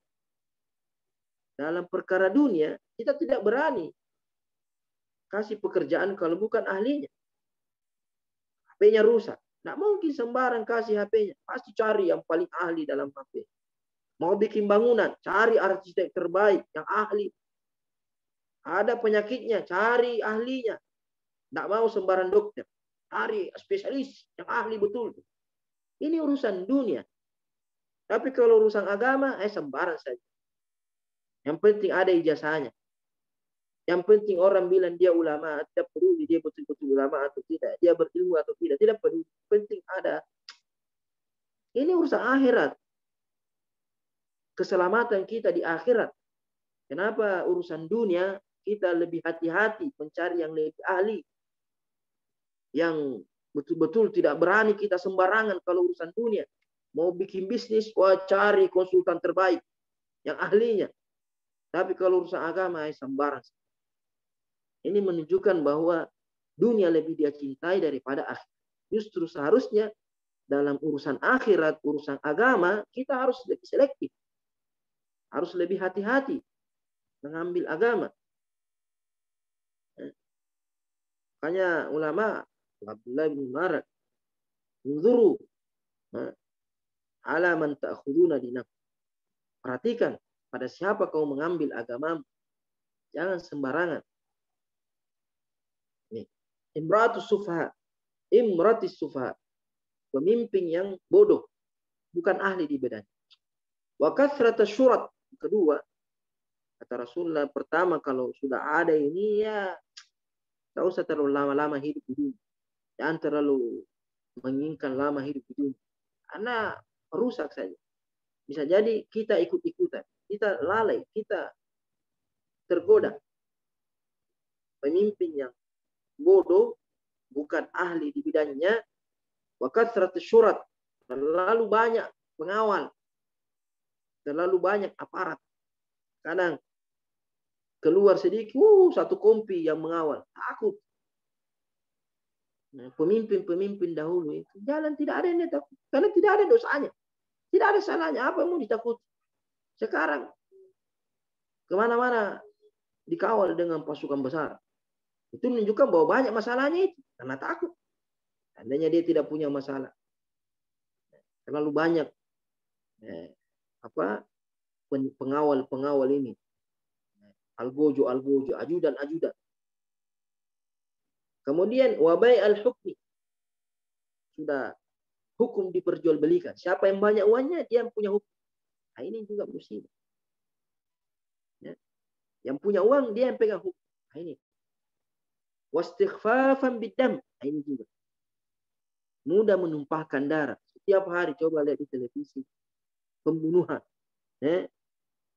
dalam perkara dunia, kita tidak berani kasih pekerjaan kalau bukan ahlinya. HP-nya rusak. Nggak mungkin sembarang kasih HP-nya. Pasti cari yang paling ahli dalam HP. Mau bikin bangunan, cari arsitek terbaik yang ahli. Ada penyakitnya, cari ahlinya. Nggak mau sembarang dokter. Cari spesialis yang ahli betul. Ini urusan dunia. Tapi kalau urusan agama, sembarang saja. Yang penting ada ijazahnya. Yang penting orang bilang dia ulama, tidak peduli dia betul-betul ulama atau tidak, dia berilmu atau tidak, tidak peduli. Penting ada. Ini urusan akhirat. Keselamatan kita di akhirat. Kenapa urusan dunia kita lebih hati-hati mencari yang lebih ahli, yang betul-betul tidak berani kita sembarangan kalau urusan dunia. Mau bikin bisnis, wah cari konsultan terbaik yang ahlinya. Tapi kalau urusan agama, sembarang. Ini menunjukkan bahwa dunia lebih dia cintai daripada akhirat. Justru seharusnya dalam urusan akhirat, urusan agama, kita harus lebih selektif. Harus lebih hati-hati mengambil agama. Makanya ulama, Abdullah bin Mubarak, "Unzuru ala man ta'khuduna dinakum." Perhatikan pada siapa kau mengambil agamamu. Jangan sembarangan. Imratus sufaha, imratis sufaha, pemimpin yang bodoh, bukan ahli di bidang. Wa kathrata syurat, kedua, kata Rasulullah, pertama kalau sudah ada ini ya, tak usah terlalu lama-lama hidup di dunia. Jangan terlalu menginginkan lama hidup di dunia. Karena rusak saja. Bisa jadi kita ikut-ikutan, kita lalai, kita tergoda. Pemimpin yang bodoh, bukan ahli di bidangnya, wa kathratu syurat, terlalu banyak pengawal, terlalu banyak aparat. Kadang keluar sedikit, satu kompi yang mengawal, takut. Pemimpin-pemimpin dahulu itu jalan tidak ada yang takut, karena tidak ada dosanya, tidak ada salahnya, apa yang mau ditakuti. Sekarang kemana-mana dikawal dengan pasukan besar. Itu menunjukkan bahwa banyak masalahnya itu karena takut. Andainya dia tidak punya masalah, terlalu banyak pengawal ini, algojo, ajudan. Kemudian wabai al-hukmi. Sudah hukum diperjualbelikan. Siapa yang banyak uangnya, dia yang punya hukum. Nah, ini juga musibah. Ya. Yang punya uang, dia yang pegang hukum. Nah, ini. Wastighfafan biddam. Nah, ini juga. Mudah menumpahkan darah. Setiap hari coba lihat di televisi. Pembunuhan. Ya.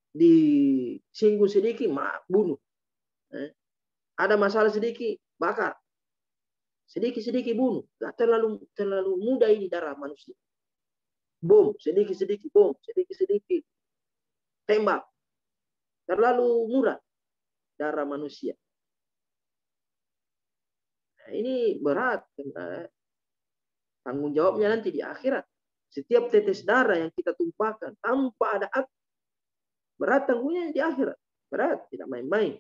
Disinggung sedikit, bunuh. Ya. Ada masalah sedikit, bakar. Sedikit-sedikit bunuh. Gak terlalu mudah ini darah manusia. Bom, sedikit-sedikit bom, sedikit-sedikit tembak. Terlalu murah darah manusia. Nah, ini berat. Tanggung jawabnya nanti di akhirat. Setiap tetes darah yang kita tumpahkan tanpa ada hak, berat tanggungnya di akhirat. Berat, tidak main-main.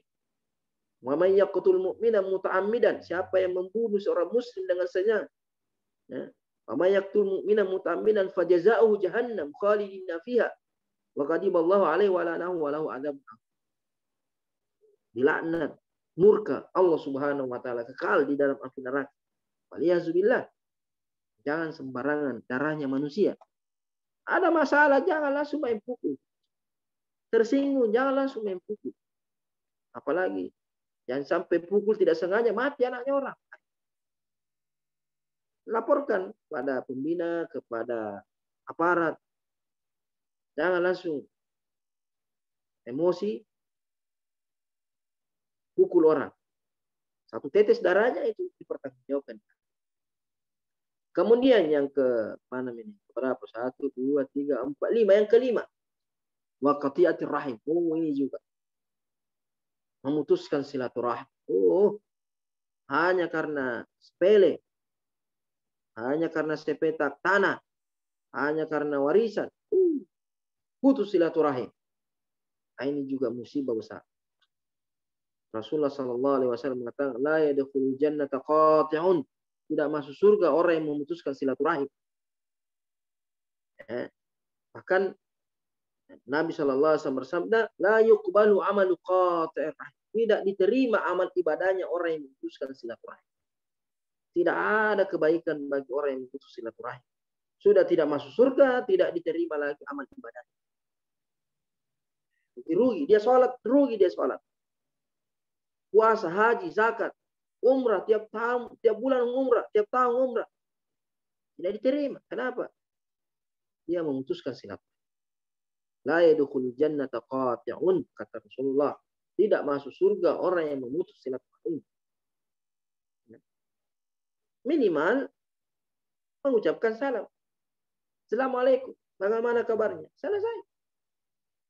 Wa may yaqtul mu'mina muta'ammidan, siapa yang membunuh seorang muslim dengan sengaja, ya. Wa may yaqtul mu'mina muta'ammidan fajaza'uhu jahannam khalidina fiha wa ghadiballahu alaihi wa la'anahu wa lahu adzabun. Dilaknat, murka Allah Subhanahu wa taala, kekal di dalam api neraka. Waliyazubillah. Jangan sembarangan darahnya manusia. Ada masalah jangan langsung main pukul. Tersinggung jangan langsung main pukul. Apalagi jangan sampai pukul tidak sengaja mati anaknya orang. Laporkan pada pembina, kepada aparat. Jangan langsung emosi pukul orang. Satu tetes darahnya itu dipertanggungjawabkan. Kemudian yang ke mana ini? Berapa? 1, 2, 3, 4, 5. Yang kelima. Wa qati'atir rahim. Oh, ini juga. Memutuskan silaturahim. Oh, hanya karena sepele, hanya karena sepetak tanah, hanya karena warisan, putus silaturahim. Nah, ini juga musibah besar. Rasulullah SAW mengatakan, la yadkhulul jannata qati'un. Tidak masuk surga orang yang memutuskan silaturahim. Bahkan Nabi SAW bersabda, la yuqbalu amalu qati'ir rahim. Tidak diterima amal ibadahnya orang yang memutuskan silaturahim. Tidak ada kebaikan bagi orang yang memutus silaturahim. Sudah tidak masuk surga, tidak diterima lagi amal ibadahnya. Rugi dia sholat, rugi dia sholat. Puasa, haji, zakat, umrah tiap tahun, tiap bulan umrah, tiap tahun umrah. Tidak diterima. Kenapa? Dia memutuskan silaturahim. La yadkhulul jannata qati'un, kata Rasulullah. Tidak masuk surga orang yang memutus silaturahim. Minimal mengucapkan salam. Assalamualaikum. Bagaimana kabarnya? Selesai.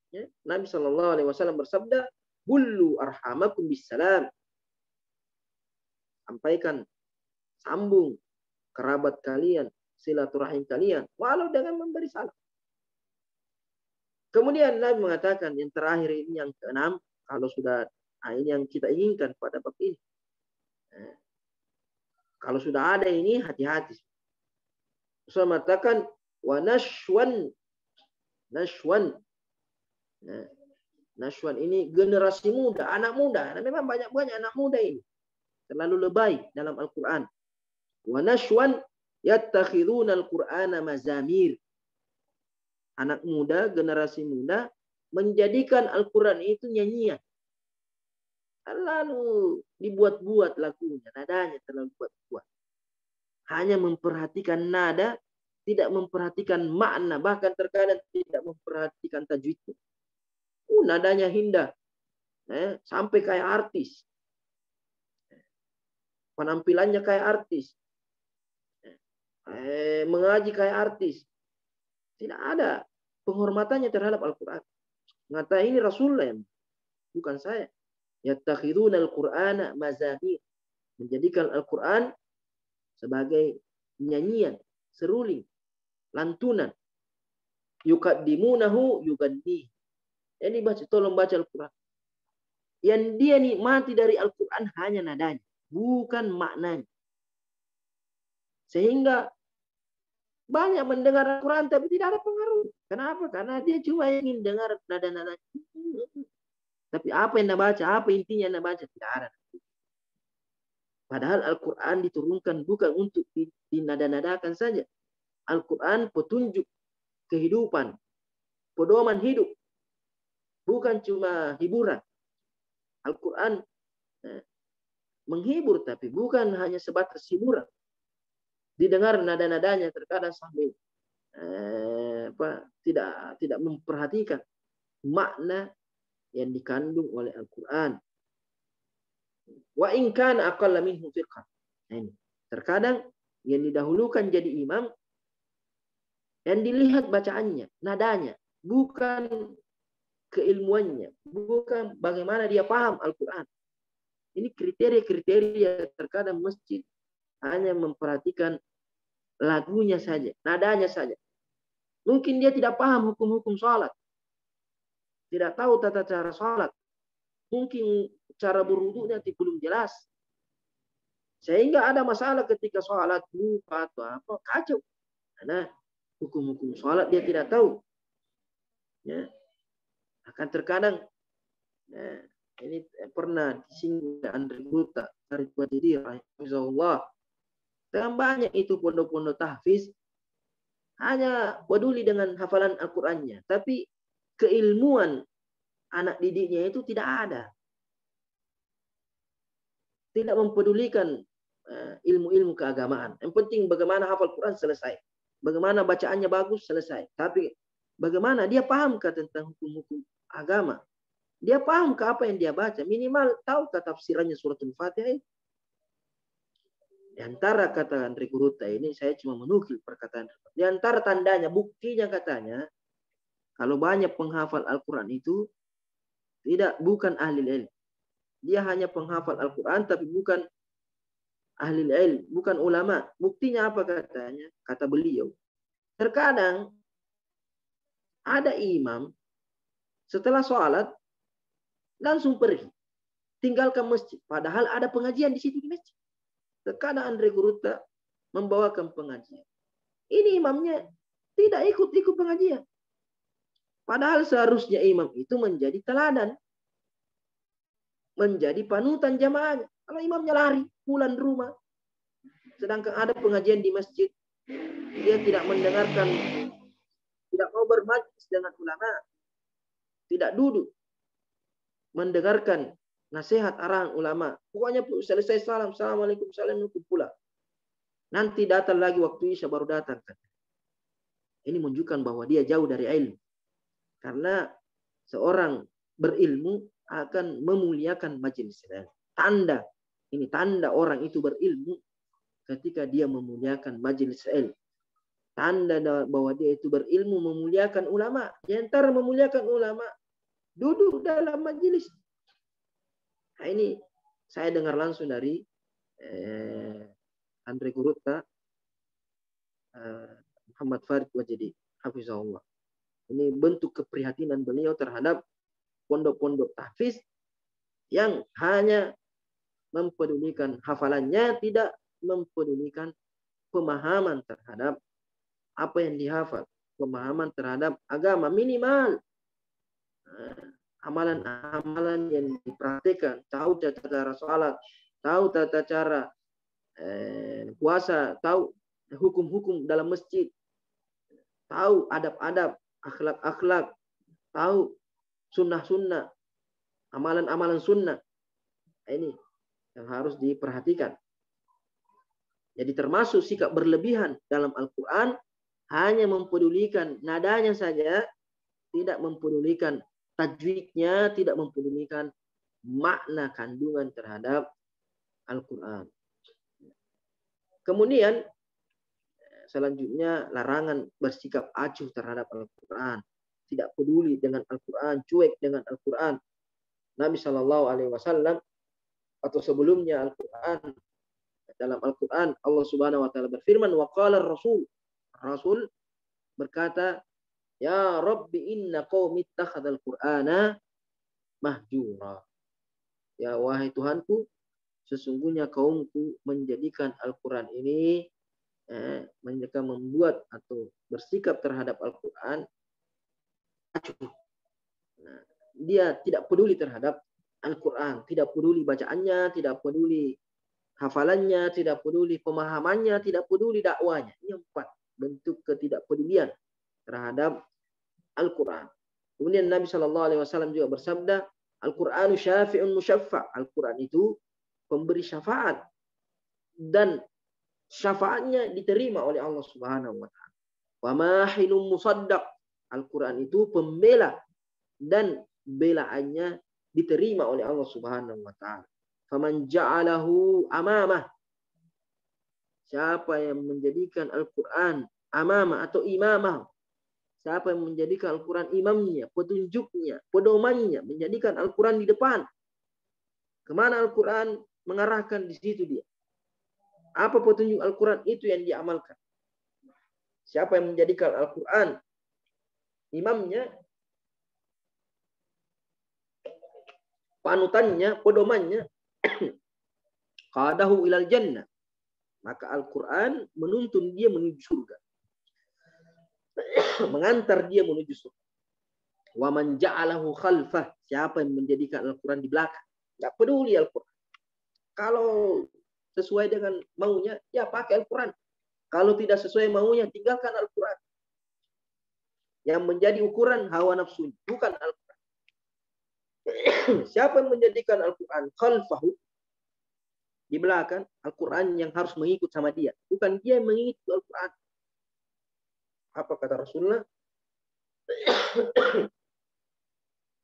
Ya. Nabi SAW bersabda, "Bullu arhamakum bisalam." Sampaikan, sambung kerabat kalian, silaturahim kalian, walau dengan memberi salam. Kemudian Nabi mengatakan yang terakhir ini yang keenam, kalau sudah ini yang kita inginkan pada bab ini. Kalau sudah ada ini hati-hati. Rasul mengatakan wa nashwan. Nashwan ini generasi muda, anak muda. Nah, memang banyak anak muda ini. Terlalu lebay dalam Al-Quran. Wa nashwan yattakhiduna al-Qur'ana mazamir. Anak muda, generasi muda menjadikan Al-Quran itu nyanyian. Terlalu dibuat-buat lagunya, nadanya terlalu buat-buat. Hanya memperhatikan nada, tidak memperhatikan makna, bahkan terkadang tidak memperhatikan tajwidnya. Nadanya indah, sampai kayak artis. Penampilannya kayak artis. Mengaji kayak artis. Tidak ada penghormatannya terhadap Al-Quran. Ngata ini Rasulullah, bukan saya. Yattakhiduna al-Qur'ana mazamir. Menjadikan Al-Quran sebagai nyanyian, seruling, lantunan. Yukaddimunahu yugaddi. Ini baca, tolong baca Al-Quran. Yang dia nikmati dari Al-Quran hanya nadanya, bukan maknanya. Sehingga banyak mendengar Al-Quran tapi tidak ada pengaruh. Kenapa? Karena dia cuma ingin dengar nada-nada. Tapi apa yang dia baca, apa intinya yang dia baca, tidak ada. Padahal Al-Quran diturunkan bukan untuk dinada-nadakan saja. Al-Quran petunjuk kehidupan, pedoman hidup, bukan cuma hiburan. Al-Quran menghibur, tapi bukan hanya sebatas hiburan. Didengar nada-nadanya terkadang sampai tidak memperhatikan makna yang dikandung oleh Al-Quran. Wa in kana aqalla minhu fiqhan. Terkadang yang didahulukan jadi imam yang dilihat bacaannya, nadanya, bukan keilmuannya, bukan bagaimana dia paham Al-Quran. Ini kriteria-kriteria terkadang masjid hanya memperhatikan lagunya saja, nadanya saja. Mungkin dia tidak paham hukum-hukum sholat, tidak tahu tata cara sholat, mungkin cara berwudunya belum jelas, sehingga ada masalah ketika sholat, lupa atau apa, kacau. Karena hukum-hukum sholat dia tidak tahu. Ya. Akan terkadang, ini pernah disinggung Andre Gutta dari Wajidi, rahimahullah. Dan banyak itu pondok-pondok tahfiz hanya peduli dengan hafalan Al-Qurannya, tapi keilmuan anak didiknya itu tidak ada. Tidak mempedulikan ilmu-ilmu keagamaan. Yang penting bagaimana hafal Quran selesai. Bagaimana bacaannya bagus selesai. Tapi bagaimana dia pahamkah tentang hukum-hukum agama. Dia pahamkah apa yang dia baca. Minimal tahukah tafsirannya surat Al-Fatihah. Di antara kata Andre Gurutta ini saya cuma menukil perkataan. Di antara tandanya, buktinya katanya. Kalau banyak penghafal Al-Quran itu bukan ahli ilmu. Dia hanya penghafal Al-Quran tapi bukan ahli ilmu, bukan ulama. Buktinya apa katanya? Kata beliau. Terkadang ada imam setelah sholat langsung pergi. Tinggalkan masjid. Padahal ada pengajian di situ di masjid. Terkadang Andre Gurutta membawakan pengajian. Ini imamnya tidak ikut-ikut pengajian. Padahal seharusnya imam itu menjadi teladan. Menjadi panutan jamaahnya. Kalau imamnya lari, pulang rumah. Sedangkan ada pengajian di masjid. Dia tidak mendengarkan, tidak mau bermajlis dengan ulama. Tidak duduk. Mendengarkan nasihat arahan ulama. Pokoknya selesai salam. Assalamualaikum, assalamualaikum pulang. Nanti datang lagi waktu Isya baru datang. Ini menunjukkan bahwa dia jauh dari ilmu. Karena seorang berilmu akan memuliakan majelis ilmu. Tanda, ini tanda orang itu berilmu ketika dia memuliakan majelis ilmu. Tanda bahwa dia itu berilmu memuliakan ulama. Di antara memuliakan ulama, duduk dalam majelis. Nah, ini saya dengar langsung dari Andre Gurutta, Muhammad Farid Wajidi, hafizahullah. Ini bentuk keprihatinan beliau terhadap pondok-pondok tahfiz yang hanya mempedulikan hafalannya, tidak mempedulikan pemahaman terhadap apa yang dihafal, pemahaman terhadap agama minimal, amalan-amalan yang dipraktikkan, tahu tata cara sholat, tahu tata cara puasa, tahu hukum-hukum dalam masjid, tahu adab-adab, akhlak-akhlak, tahu sunnah-sunnah, amalan-amalan sunnah. Ini yang harus diperhatikan. Jadi termasuk sikap berlebihan dalam Al-Quran hanya mempedulikan nadanya saja, tidak mempedulikan tajwidnya, tidak mempedulikan makna kandungan terhadap Al-Quran. Kemudian selanjutnya larangan bersikap acuh terhadap Al-Quran. Tidak peduli dengan Al-Quran, cuek dengan Al-Quran. Nabi SAW atau sebelumnya Al-Quran, dalam Al-Quran Allah Subhanahu wa taala berfirman, wa qala Rasul berkata, ya Rabbi inna qaumi ittakhadzal Qur'ana mahjura. Ya wahai Tuhanku, sesungguhnya kaumku menjadikan Al-Quran ini mereka membuat atau bersikap terhadap Al-Quran acuh. Nah, dia tidak peduli terhadap Al-Quran, tidak peduli bacaannya, tidak peduli hafalannya, tidak peduli pemahamannya, tidak peduli dakwanya. Ini 4 bentuk ketidakpedulian terhadap Al-Quran. Kemudian Nabi SAW juga bersabda, Al-Qur'anu syafi'un musyaffa'. Al-Quran itu pemberi syafaat dan syafaatnya diterima oleh Allah Subhanahu wa taala. Wa mahilun musaddaq. Al-Quran itu pembela dan belaannya diterima oleh Allah Subhanahu wa taala. Faman ja'alahu amamah. Siapa yang menjadikan Al-Quran amamah atau imamah? Siapa yang menjadikan Al-Quran imamnya, petunjuknya, pedomannya, menjadikan Al-Quran di depan. Kemana Al-Quran mengarahkan, di situ dia. Apa petunjuk Al-Quran, itu yang dia amalkan. Siapa yang menjadikan Al-Quran imamnya, panutannya, pedomannya, qadahu ilal jannah. Maka Al-Quran menuntun dia menuju surga. Mengantar dia menuju surga. Wa man ja'alahu khalfah. Siapa yang menjadikan Al-Quran di belakang. Nggak peduli Al-Quran. Kalau sesuai dengan maunya, ya pakai Al-Quran. Kalau tidak sesuai maunya, tinggalkan Al-Quran. Yang menjadi ukuran hawa nafsu, bukan Al-Quran. Siapa yang menjadikan Al-Quran khalfahu, di belakang, Al-Quran yang harus mengikut sama dia. Bukan dia yang mengikut Al-Quran. Apa kata Rasulullah?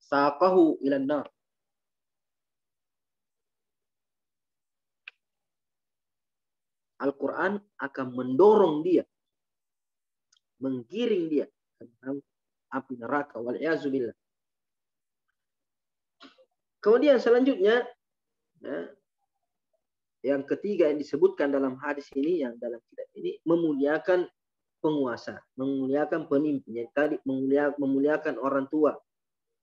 Saqahu ilan nar. Al-Quran akan mendorong dia, menggiring dia ke dalam api neraka. Wal'iyazubillah. Kemudian selanjutnya, yang ketiga yang disebutkan dalam hadis ini, yang dalam kitab ini, memuliakan penguasa, memuliakan pemimpin. Yang tadi memuliakan orang tua,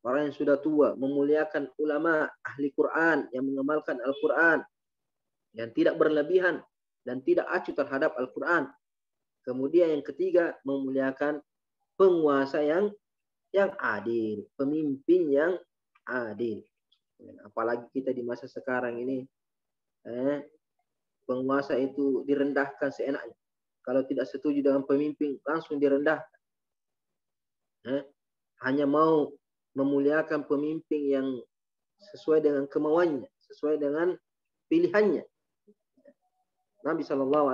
orang yang sudah tua, memuliakan ulama, ahli Quran yang mengamalkan Al-Quran, yang tidak berlebihan dan tidak acuh terhadap Al-Quran. Kemudian yang ketiga, memuliakan penguasa yang adil, pemimpin yang adil. Apalagi kita di masa sekarang ini, penguasa itu direndahkan seenaknya. Kalau tidak setuju dengan pemimpin, langsung direndahkan. Hanya mau memuliakan pemimpin yang sesuai dengan kemauannya, sesuai dengan pilihannya. Nabi SAW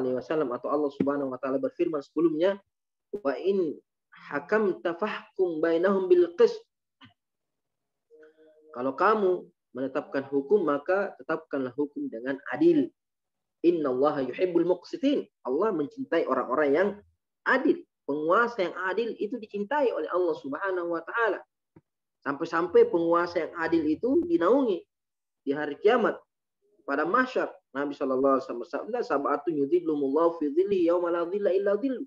atau Allah Subhanahu wa taala berfirman sebelumnya, wa in hakamta fahkum bainahum bil qist. Kalau kamu menetapkan hukum, maka tetapkanlah hukum dengan adil. Innallaha yuhibbul muqsitin. Allah mencintai orang-orang yang adil. Penguasa yang adil itu dicintai oleh Allah Subhanahu wa taala. Sampai-sampai penguasa yang adil itu dinaungi di hari kiamat pada mahsyar. Nabi sallallahu alaihi wasallam bersabda, "Sab'atun yudhillumullahu fi dhillihi yauma la dhilla illa dhilluh."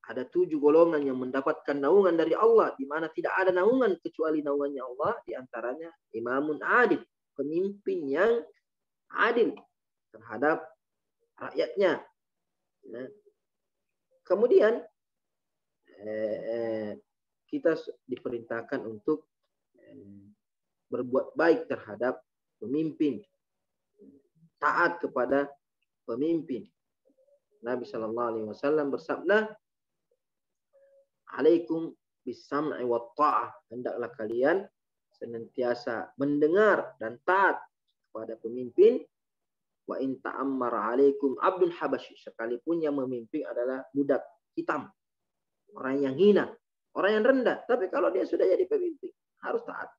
Ada 7 golongan yang mendapatkan naungan dari Allah, di mana tidak ada naungan kecuali naungannya Allah. Di antaranya imamun adil, pemimpin yang adil terhadap rakyatnya. Kemudian kita diperintahkan untuk berbuat baik terhadap pemimpin, taat kepada pemimpin. Nabi Shallallahu Alaihi Wasallam bersabda, "Alaikum bisam'i wa ta'ah." Hendaklah kalian senantiasa mendengar dan taat kepada pemimpin. Wa in ta'ammara alaikum abdul habasyi, sekalipun yang memimpin adalah budak hitam, orang yang hina, orang yang rendah, tapi kalau dia sudah jadi pemimpin harus taat,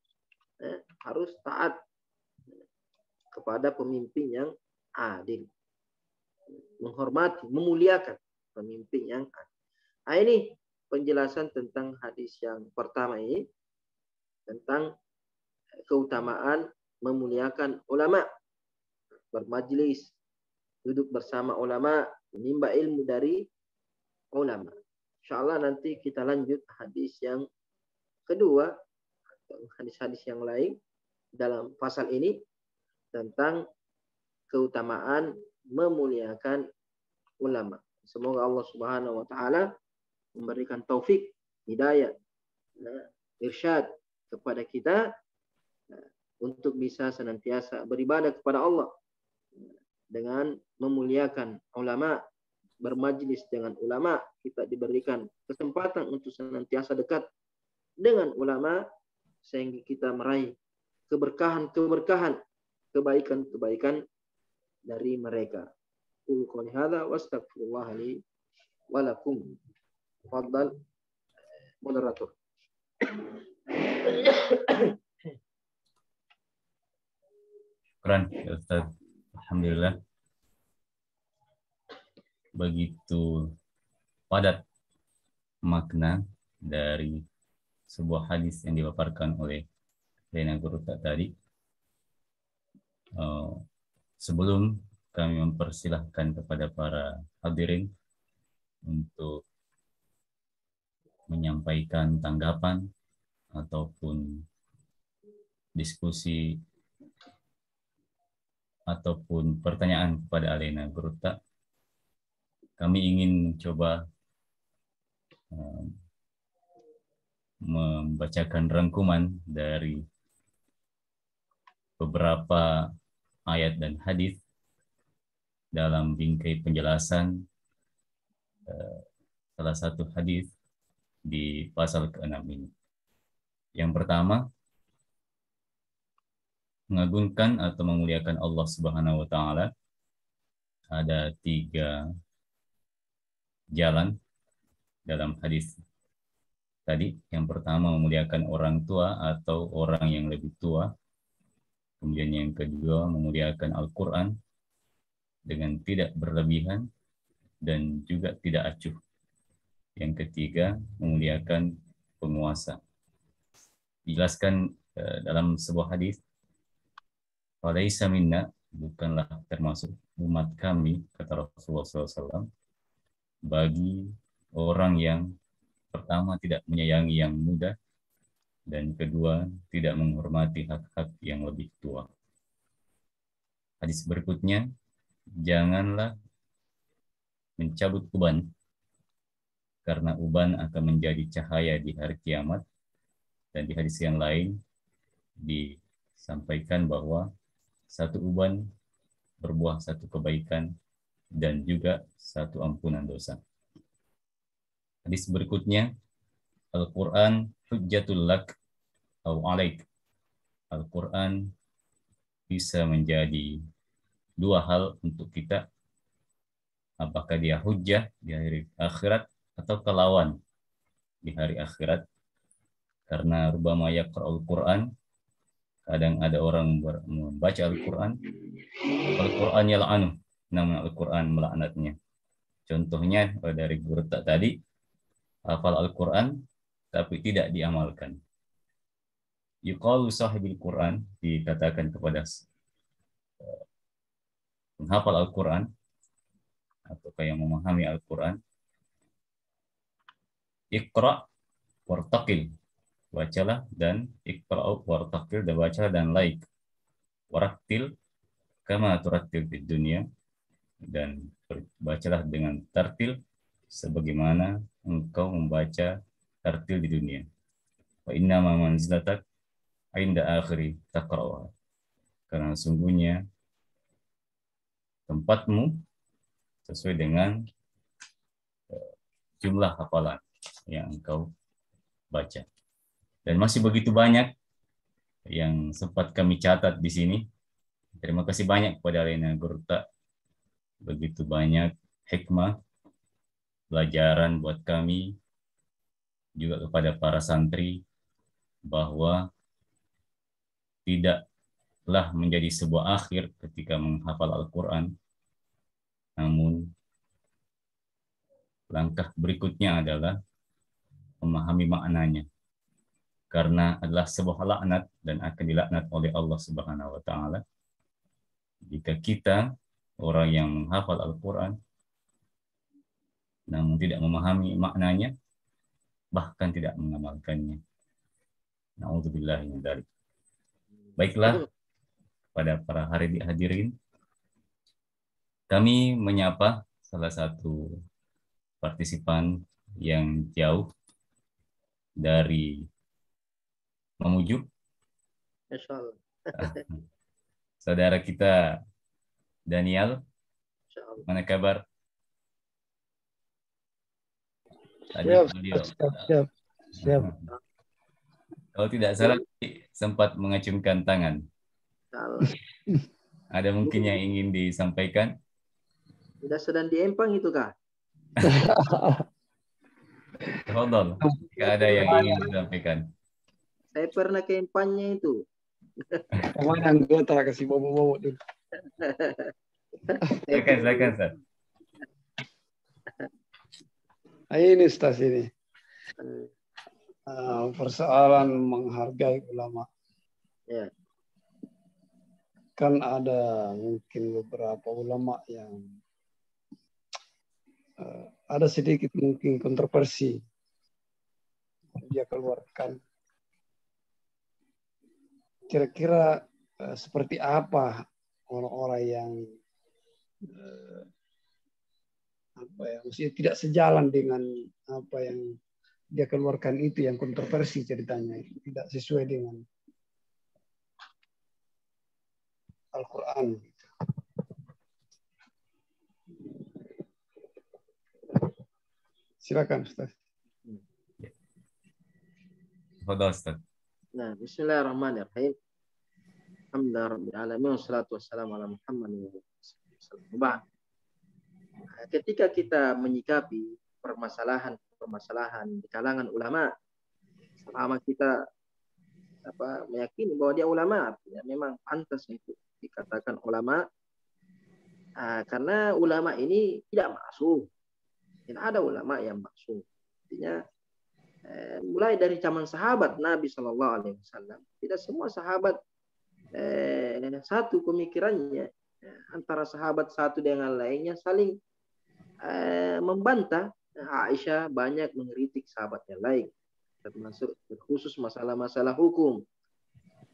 harus taat kepada pemimpin yang adil, menghormati, memuliakan pemimpin yang adil. Nah, ini penjelasan tentang hadis yang pertama ini, tentang keutamaan memuliakan ulama, bermajlis, duduk bersama ulama, menimba ilmu dari ulama. Insyaallah nanti kita lanjut hadis yang kedua, atau hadis-hadis yang lain dalam pasal ini tentang keutamaan memuliakan ulama. Semoga Allah Subhanahu wa taala memberikan taufik, hidayah, irsyad kepada kita untuk bisa senantiasa beribadah kepada Allah dengan memuliakan ulama, bermajlis dengan ulama, kita diberikan kesempatan untuk senantiasa dekat dengan ulama sehingga kita meraih keberkahan-keberkahan, kebaikan-kebaikan dari mereka. Qul qouli hadza wastaghfirullah li wa lakum. Tafadhal moderator. Keren, Ustaz. Alhamdulillah. Begitu padat makna dari sebuah hadis yang dipaparkan oleh Lena Gurutta tadi. Sebelum kami mempersilahkan kepada para hadirin untuk menyampaikan tanggapan ataupun diskusi ataupun pertanyaan kepada Alena Gurutta, kami ingin coba membacakan rangkuman dari beberapa ayat dan hadis dalam bingkai penjelasan salah satu hadis di pasal ke-6 ini. Yang pertama, mengagungkan atau memuliakan Allah Subhanahu wa taala ada 3 jalan dalam hadis tadi. Yang pertama, memuliakan orang tua atau orang yang lebih tua. Kemudian yang kedua, memuliakan Al-Quran dengan tidak berlebihan dan juga tidak acuh. Yang ketiga, memuliakan penguasa. Dijelaskan dalam sebuah hadis, "Falaisa minna", bukanlah termasuk umat kami, kata Rasulullah SAW, bagi orang yang pertama tidak menyayangi yang muda, dan kedua tidak menghormati hak-hak yang lebih tua. Hadis berikutnya, janganlah mencabut uban, karena uban akan menjadi cahaya di hari kiamat. Dan di hadis yang lain disampaikan bahwa satu uban berbuah satu kebaikan dan juga satu ampunan dosa. Hadis berikutnya, Al-Quran hujjatul lak au alaik. Al-Quran bisa menjadi 2 hal untuk kita, apakah dia hujjah di hari akhirat atau kelawan di hari akhirat. Karena rubama yaqra'ul Quran, kadang ada orang membaca Al-Quran, Al-Quran yal'anu, namun Al-Quran melaknatnya. Contohnya dari Gurutta tadi, hafal Al-Quran tapi tidak diamalkan. Yuqalu sahibil Quran, dikatakan kepada menghafal Al-Quran atau yang memahami Al-Quran, Iqra' wartaqil, bacalah, dan Iqra' wartaqil, dan bacalah dan laik, warattil kama turattil fid dunya, dan bacalah dengan tartil sebagaimana engkau membaca tartil di dunia. Wa inna ma manzilatak inda akhiri taqra'uha, karena sungguhnya tempatmu sesuai dengan jumlah hafalan yang engkau baca. Dan masih begitu banyak yang sempat kami catat di sini. Terima kasih banyak kepada Lena Gurutta. Begitu banyak hikmah, pelajaran buat kami, juga kepada para santri, bahwa tidaklah menjadi sebuah akhir ketika menghafal Al-Quran, namun langkah berikutnya adalah memahami maknanya, karena adalah sebuah laknat dan akan dilaknat oleh Allah Subhanahu wa taala jika kita, orang yang menghafal Al-Quran namun tidak memahami maknanya, bahkan tidak mengamalkannya. Na'udzubillah min dzalik. Baiklah, pada para hadirin, kami menyapa salah satu partisipan yang jauh dari Mamuju. Saudara kita Daniel, Insyaallah. mana kabar? Tadi Siap, audio. siap, siap, siap. Kalau tidak salah Jadi, sempat mengacungkan tangan. insyaallah. Ada mungkin yang ingin disampaikan? Sudah sedang di Empang itu kah? Tafadhol, jika ada yang ingin disampaikan. Saya pernah ke Empangnya itu. Kemana anggota kasih bobo-bobo dulu. Silakan, Ustaz. Nah, ini Ustaz ini. Persoalan menghargai ulama. Ya. Kan ada mungkin beberapa ulama yang ada sedikit mungkin kontroversi dia keluarkan. Kira-kira seperti apa orang-orang yang maksudnya tidak sejalan dengan apa yang dia keluarkan itu yang kontroversi ceritanya, tidak sesuai dengan Al-Quran. Silakan Ustaz. Tafadhol, Ustaz. Nah, bismillahirrahmanirrahim. Alhamdulillahirabbil alamin wassalatu wassalamu ala Muhammadin wa ketika kita menyikapi permasalahan di kalangan ulama, selama kita meyakini bahwa dia ulama, artinya memang pantas untuk dikatakan ulama, karena ulama ini tidak maksum. Tidak ada ulama yang maksum. Artinya mulai dari zaman sahabat Nabi Shallallahu Alaihi Wasallam, tidak semua sahabat satu pemikirannya. Antara sahabat satu dengan lainnya saling membantah. Aisyah banyak mengkritik sahabat yang lain, termasuk khusus masalah-masalah hukum.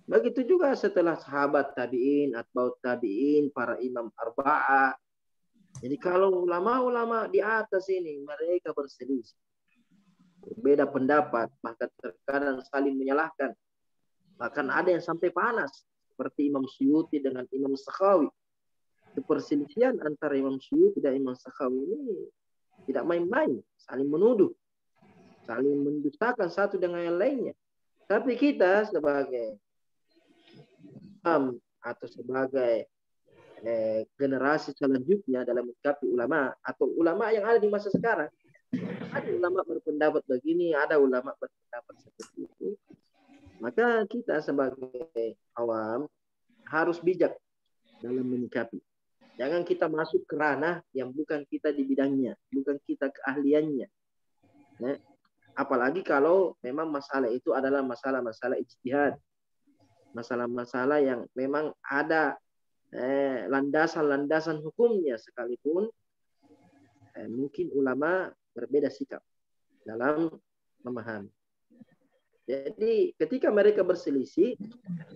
Begitu juga setelah sahabat tabi'in, atba'ut tabi'in, para imam arba'ah. Jadi kalau ulama-ulama di atas ini mereka berselisih, berbeda pendapat, bahkan terkadang saling menyalahkan. Bahkan ada yang sampai panas, seperti Imam Suyuti dengan Imam Sakhawi. Perselisihan antara Imam Suyuti dan Imam Sakhawi ini tidak main-main, saling menuduh, saling mendustakan satu dengan yang lainnya. Tapi kita sebagai atau sebagai generasi selanjutnya dalam menyikapi ulama atau ulama yang ada di masa sekarang, ada ulama berpendapat begini, ada ulama berpendapat seperti itu. Maka kita sebagai awam harus bijak dalam menyikapi. Jangan kita masuk ke ranah yang bukan kita di bidangnya, bukan kita keahliannya. Nah, apalagi kalau memang masalah itu adalah masalah-masalah ijtihad. Masalah-masalah yang memang ada landasan-landasan hukumnya sekalipun mungkin ulama berbeda sikap dalam memahami. Jadi ketika mereka berselisih,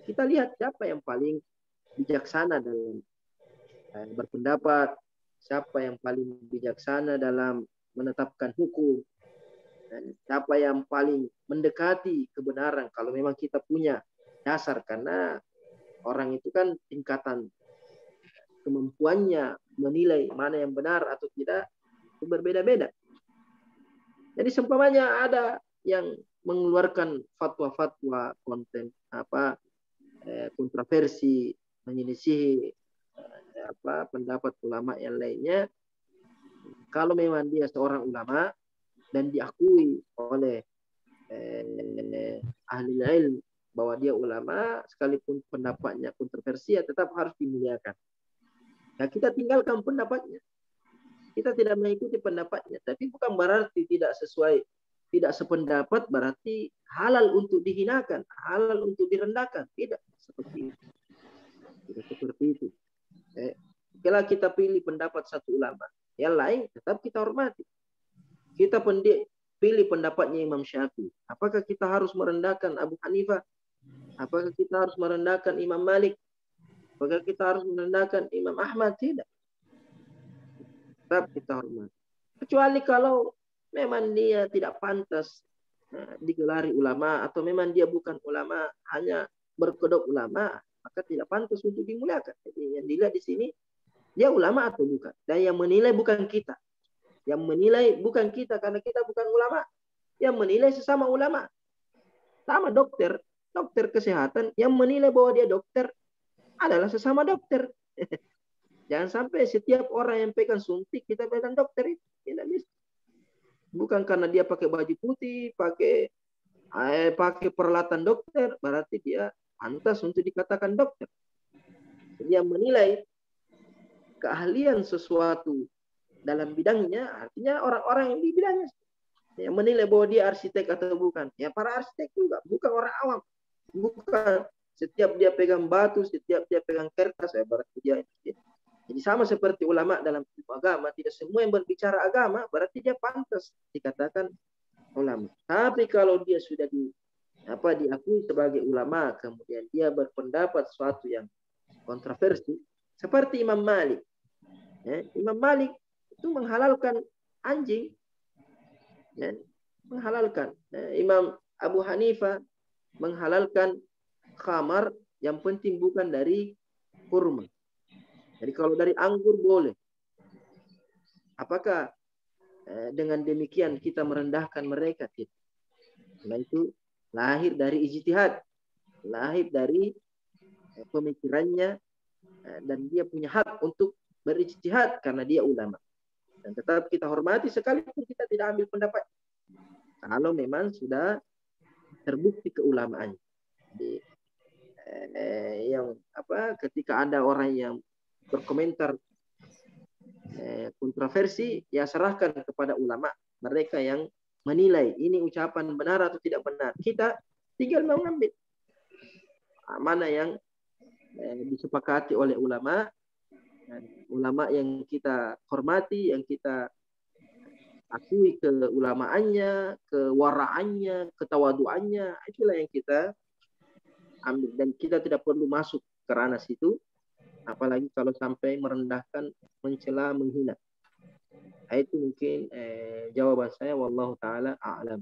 kita lihat siapa yang paling bijaksana dalam berpendapat, siapa yang paling bijaksana dalam menetapkan hukum, dan siapa yang paling mendekati kebenaran kalau memang kita punya dasar, karena orang itu kan tingkatan kemampuannya menilai mana yang benar atau tidak itu berbeda-beda. Jadi seumpamanya ada yang mengeluarkan fatwa-fatwa konten kontroversi, menyelisihi pendapat ulama yang lainnya, kalau memang dia seorang ulama dan diakui oleh ahli ilmu bahwa dia ulama, sekalipun pendapatnya kontroversi, ya tetap harus dimuliakan. Nah, kita tinggalkan pendapatnya. Kita tidak mengikuti pendapatnya, tapi bukan berarti tidak sesuai, tidak sependapat berarti halal untuk dihinakan, halal untuk direndahkan. Tidak seperti itu. Tidak seperti itu. Kalau kita pilih pendapat satu ulama, yang lain tetap kita hormati. Kita pilih pendapatnya Imam Syafi'i. Apakah kita harus merendahkan Abu Hanifah? Apakah kita harus merendahkan Imam Malik? Apakah kita harus merendahkan Imam Ahmad? Tidak. Tetap kita hormati. Kecuali kalau memang dia tidak pantas digelari ulama, atau memang dia bukan ulama, hanya berkedok ulama, maka tidak pantas untuk dimuliakan. Jadi yang dilihat di sini Dia ulama atau bukan? Dan yang menilai bukan kita. Yang menilai bukan kita karena kita bukan ulama. Yang menilai sesama ulama. Sama dokter kesehatan yang menilai bahwa dia dokter adalah sesama dokter. Jangan sampai setiap orang yang pegang suntik kita pegang dokter itu. Tidak bisa. Bukan karena dia pakai baju putih, pakai peralatan dokter, berarti dia pantas untuk dikatakan dokter. Dia menilai keahlian sesuatu dalam bidangnya, artinya orang-orang yang di bidangnya. Yang menilai bahwa dia arsitek atau bukan. Ya para arsitek juga, bukan orang awam. Bukan setiap dia pegang batu, setiap dia pegang kertas, berarti dia. Jadi sama seperti ulama dalam agama, tidak semua yang berbicara agama berarti dia pantas dikatakan ulama. Tapi kalau dia sudah diakui sebagai ulama, kemudian dia berpendapat sesuatu yang kontroversi, seperti Imam Malik. Ya, Imam Malik itu menghalalkan anjing, ya, menghalalkan. Imam Abu Hanifah menghalalkan khamar, yang penting bukan dari kurma. Jadi kalau dari anggur boleh. Apakah dengan demikian kita merendahkan mereka? Tidak. Karena itu lahir dari ijtihad, lahir dari pemikirannya, dan dia punya hak untuk berijtihad karena dia ulama. Dan tetap kita hormati sekalipun kita tidak ambil pendapat. Kalau memang sudah terbukti keulamaannya. Jadi, ketika ada orang yang berkomentar kontroversi, ya serahkan kepada ulama, mereka yang menilai ini ucapan benar atau tidak benar. Kita tinggal mengambil mana yang disepakati oleh ulama, ulama yang kita hormati, yang kita akui keulamaannya, kewaraannya, ketawaduannya, itulah yang kita ambil. Dan kita tidak perlu masuk ke ranah situ, apalagi kalau sampai merendahkan, mencela, menghina. Itu mungkin jawaban saya. Wallahu ta'ala a'lam.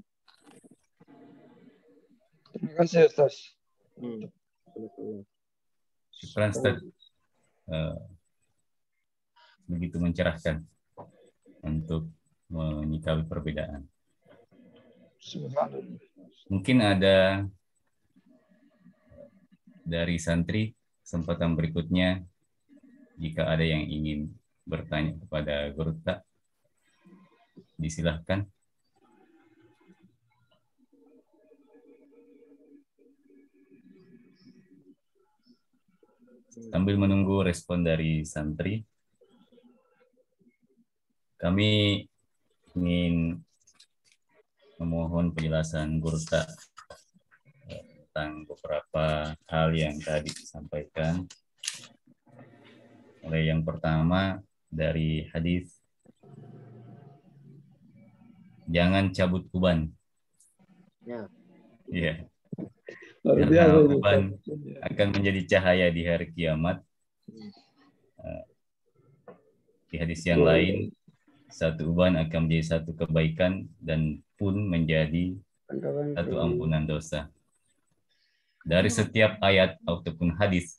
Terima kasih Ustaz. Syukran Ustaz. Begitu mencerahkan untuk menyikapi perbedaan. Mungkin ada dari santri kesempatan berikutnya, jika ada yang ingin bertanya kepada Guru Tak, disilahkan. Sambil menunggu respon dari santri, kami ingin memohon penjelasan Guru Tak tentang beberapa hal yang tadi disampaikan. Oleh yang pertama dari hadis, jangan cabut uban. Ya. Yeah. Karena uban akan menjadi cahaya di hari kiamat. Di hadis yang lain, satu uban akan menjadi satu kebaikan dan pun menjadi satu ampunan dosa. Dari setiap ayat ataupun hadis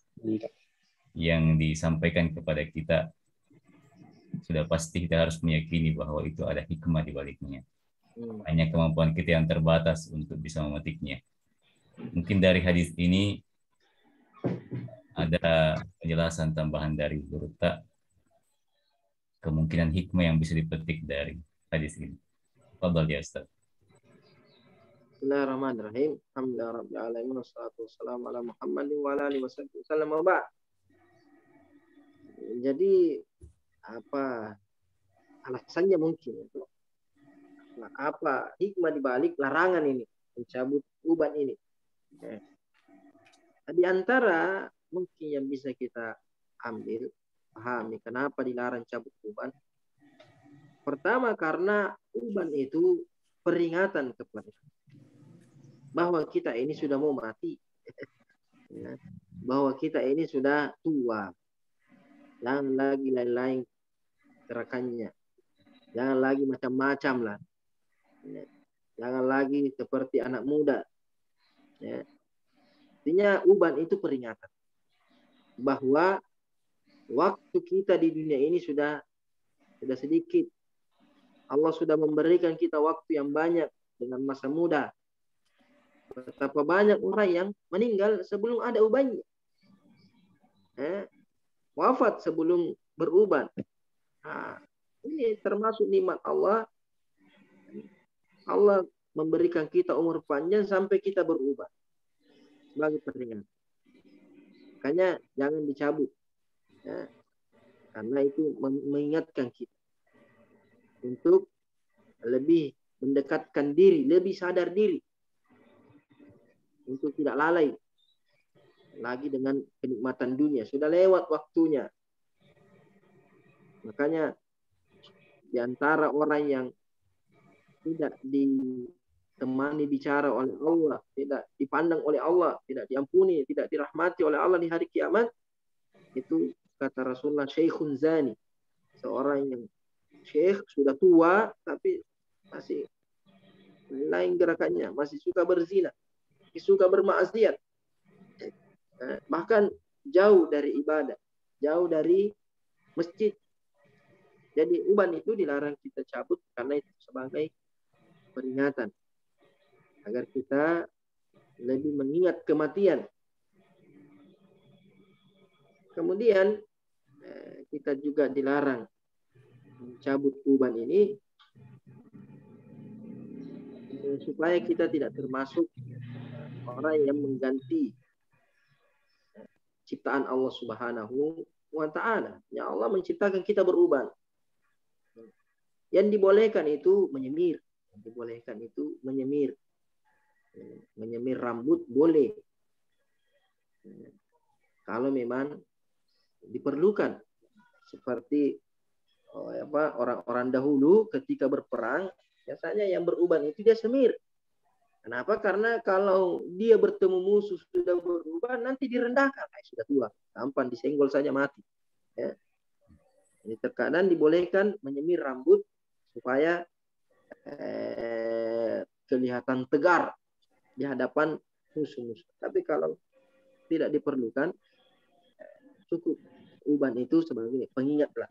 yang disampaikan kepada kita, sudah pasti kita harus meyakini bahwa itu ada hikmah di baliknya. Hanya kemampuan kita yang terbatas untuk bisa memetiknya. Mungkin dari hadis ini ada penjelasan tambahan dari Guru Tak, kemungkinan hikmah yang bisa dipetik dari hadis ini. Fadhal ya Ustaz. Bismillahirrahmanirrahim. Alhamdulillahirabbil alamin wassalatu wassalamu ala Muhammadin wa ala alihi wasallam. Jadi apa alasannya mungkin itu? Apa hikmah di balik larangan ini, mencabut uban ini? Di antara mungkin yang bisa kita ambil, pahami kenapa dilarang cabut uban. Pertama, karena uban itu peringatan kepada bahwa kita ini sudah mau mati, bahwa kita ini sudah tua, jangan lagi lain-lain gerakannya, jangan lagi macam-macam lah, jangan lagi seperti anak muda. Artinya uban itu peringatan bahwa waktu kita di dunia ini sudah sedikit. Allah sudah memberikan kita waktu yang banyak dengan masa muda. Betapa banyak orang yang meninggal sebelum ada ubannya. Wafat sebelum beruban. Nah, ini termasuk nikmat Allah. Allah memberikan kita umur panjang sampai kita beruban. Sebagai peringatan. Makanya jangan dicabut. Ya. Karena itu mengingatkan kita untuk lebih mendekatkan diri, lebih sadar diri. Untuk tidak lalai lagi dengan kenikmatan dunia. Sudah lewat waktunya. Makanya di antara orang yang tidak ditemani bicara oleh Allah, tidak dipandang oleh Allah, tidak diampuni, tidak dirahmati oleh Allah di hari kiamat, itu kata Rasulullah, Syekhun Zani. Seorang yang syekh, sudah tua, tapi masih lain gerakannya, masih suka berzina, suka bermaksiat, bahkan jauh dari ibadah, jauh dari masjid. Jadi uban itu dilarang kita cabut karena itu sebagai peringatan agar kita lebih mengingat kematian. Kemudian kita juga dilarang mencabut uban ini supaya kita tidak termasuk orang yang mengganti ciptaan Allah Subhanahu wa Ta'ala. Ya, Allah menciptakan kita beruban. Yang dibolehkan itu menyemir. Yang dibolehkan itu menyemir. Menyemir rambut boleh. Kalau memang diperlukan. Seperti orang-orang dahulu ketika berperang, biasanya yang beruban itu dia semir. Kenapa? Karena kalau dia bertemu musuh sudah beruban, nanti direndahkan. Sudah tua, tampan, disenggol saja mati. Ya. Jadi terkadang dibolehkan menyemir rambut supaya kelihatan tegar di hadapan musuh-musuh. Tapi kalau tidak diperlukan, cukup uban itu sebagai pengingat lah.